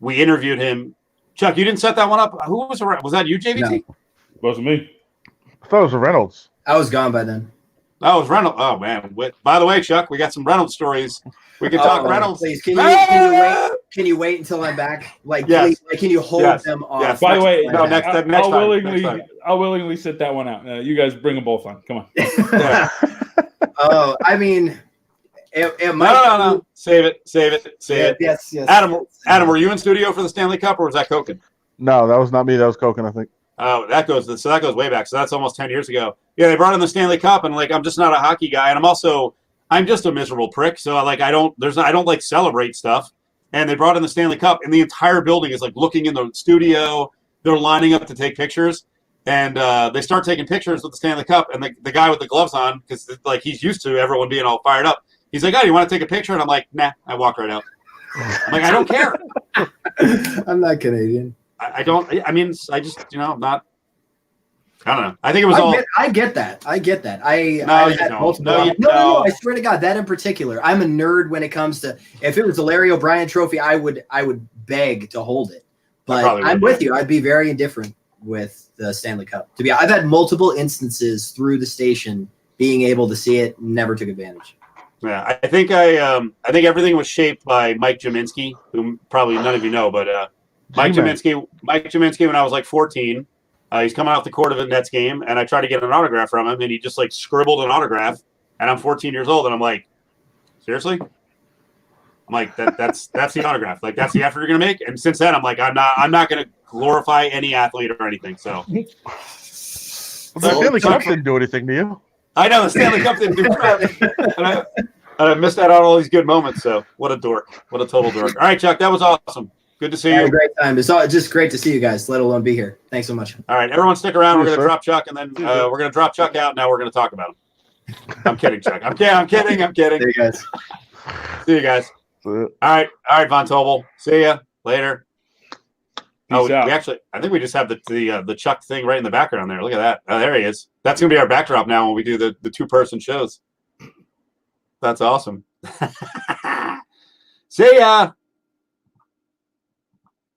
we interviewed him Chuck, you didn't set that one up. Who was around? Was that you, JVT? No. Wasn't me. I thought it was a Reynolds. I was gone by then. Oh, it was Reynolds. Oh man. By the way, Chuck, we got some Reynolds stories. We can talk Reynolds. Please, can you wait until I'm back? Like, Yes. please, like, can you hold them off? Yes. By the way, No, next time. I'll willingly sit that one out. You guys bring them both on. Come on. Yeah. Oh, I mean, it might. No. Save it. Yes. Adam, were you in studio for the Stanley Cup, or was that Koken? No, that was not me. That was Koken, I think. Oh, that goes way back. So that's almost 10 years ago. Yeah, they brought in the Stanley Cup, and like I'm just not a hockey guy, and I'm just a miserable prick. So like I don't like celebrate stuff. And they brought in the Stanley Cup, and the entire building is like looking in the studio. They're lining up to take pictures, and they start taking pictures with the Stanley Cup. And the guy with the gloves on, because like he's used to everyone being all fired up. He's like, "Oh, you want to take a picture?" And I'm like, "Nah." I walk right out. I'm like, I don't care. I'm not Canadian. I don't. I mean, I just not. I don't know. I think it was I get that. I had multiple. No. I swear to God, that in particular, I'm a nerd when it comes to. If it was a Larry O'Brien trophy, I would beg to hold it. But I'm with you. I'd be very indifferent with the Stanley Cup. I've had multiple instances through the station being able to see it, never took advantage. Yeah, I think everything was shaped by Mike Jaminski, who probably none of you know, but Mike Jaminski, when I was like 14, he's coming off the court of a Nets game, and I tried to get an autograph from him, and he just like scribbled an autograph, and I'm 14 years old, and I'm like, seriously? I'm like, that's the autograph, like that's the effort you're gonna make. And since then, I'm like, I'm not gonna glorify any athlete or anything. So the Stanley Cup didn't do anything to you. I know the Stanley Cup didn't do crap, and I missed out on all these good moments. So what a dork, what a total dork. All right, Chuck, that was awesome. Good to see you. Great time. It's just great to see you guys, let alone be here. Thanks so much. All right, everyone stick around. We're going to drop Chuck, and then we're going to drop Chuck out. Now we're going to talk about him. I'm kidding, Chuck. I'm kidding. See you guys. See you guys. All right, Von Tobel. See ya later. Peace out. I think we just have the Chuck thing right in the background there. Look at that. Oh, there he is. That's going to be our backdrop now when we do the 2-person shows. That's awesome. See ya.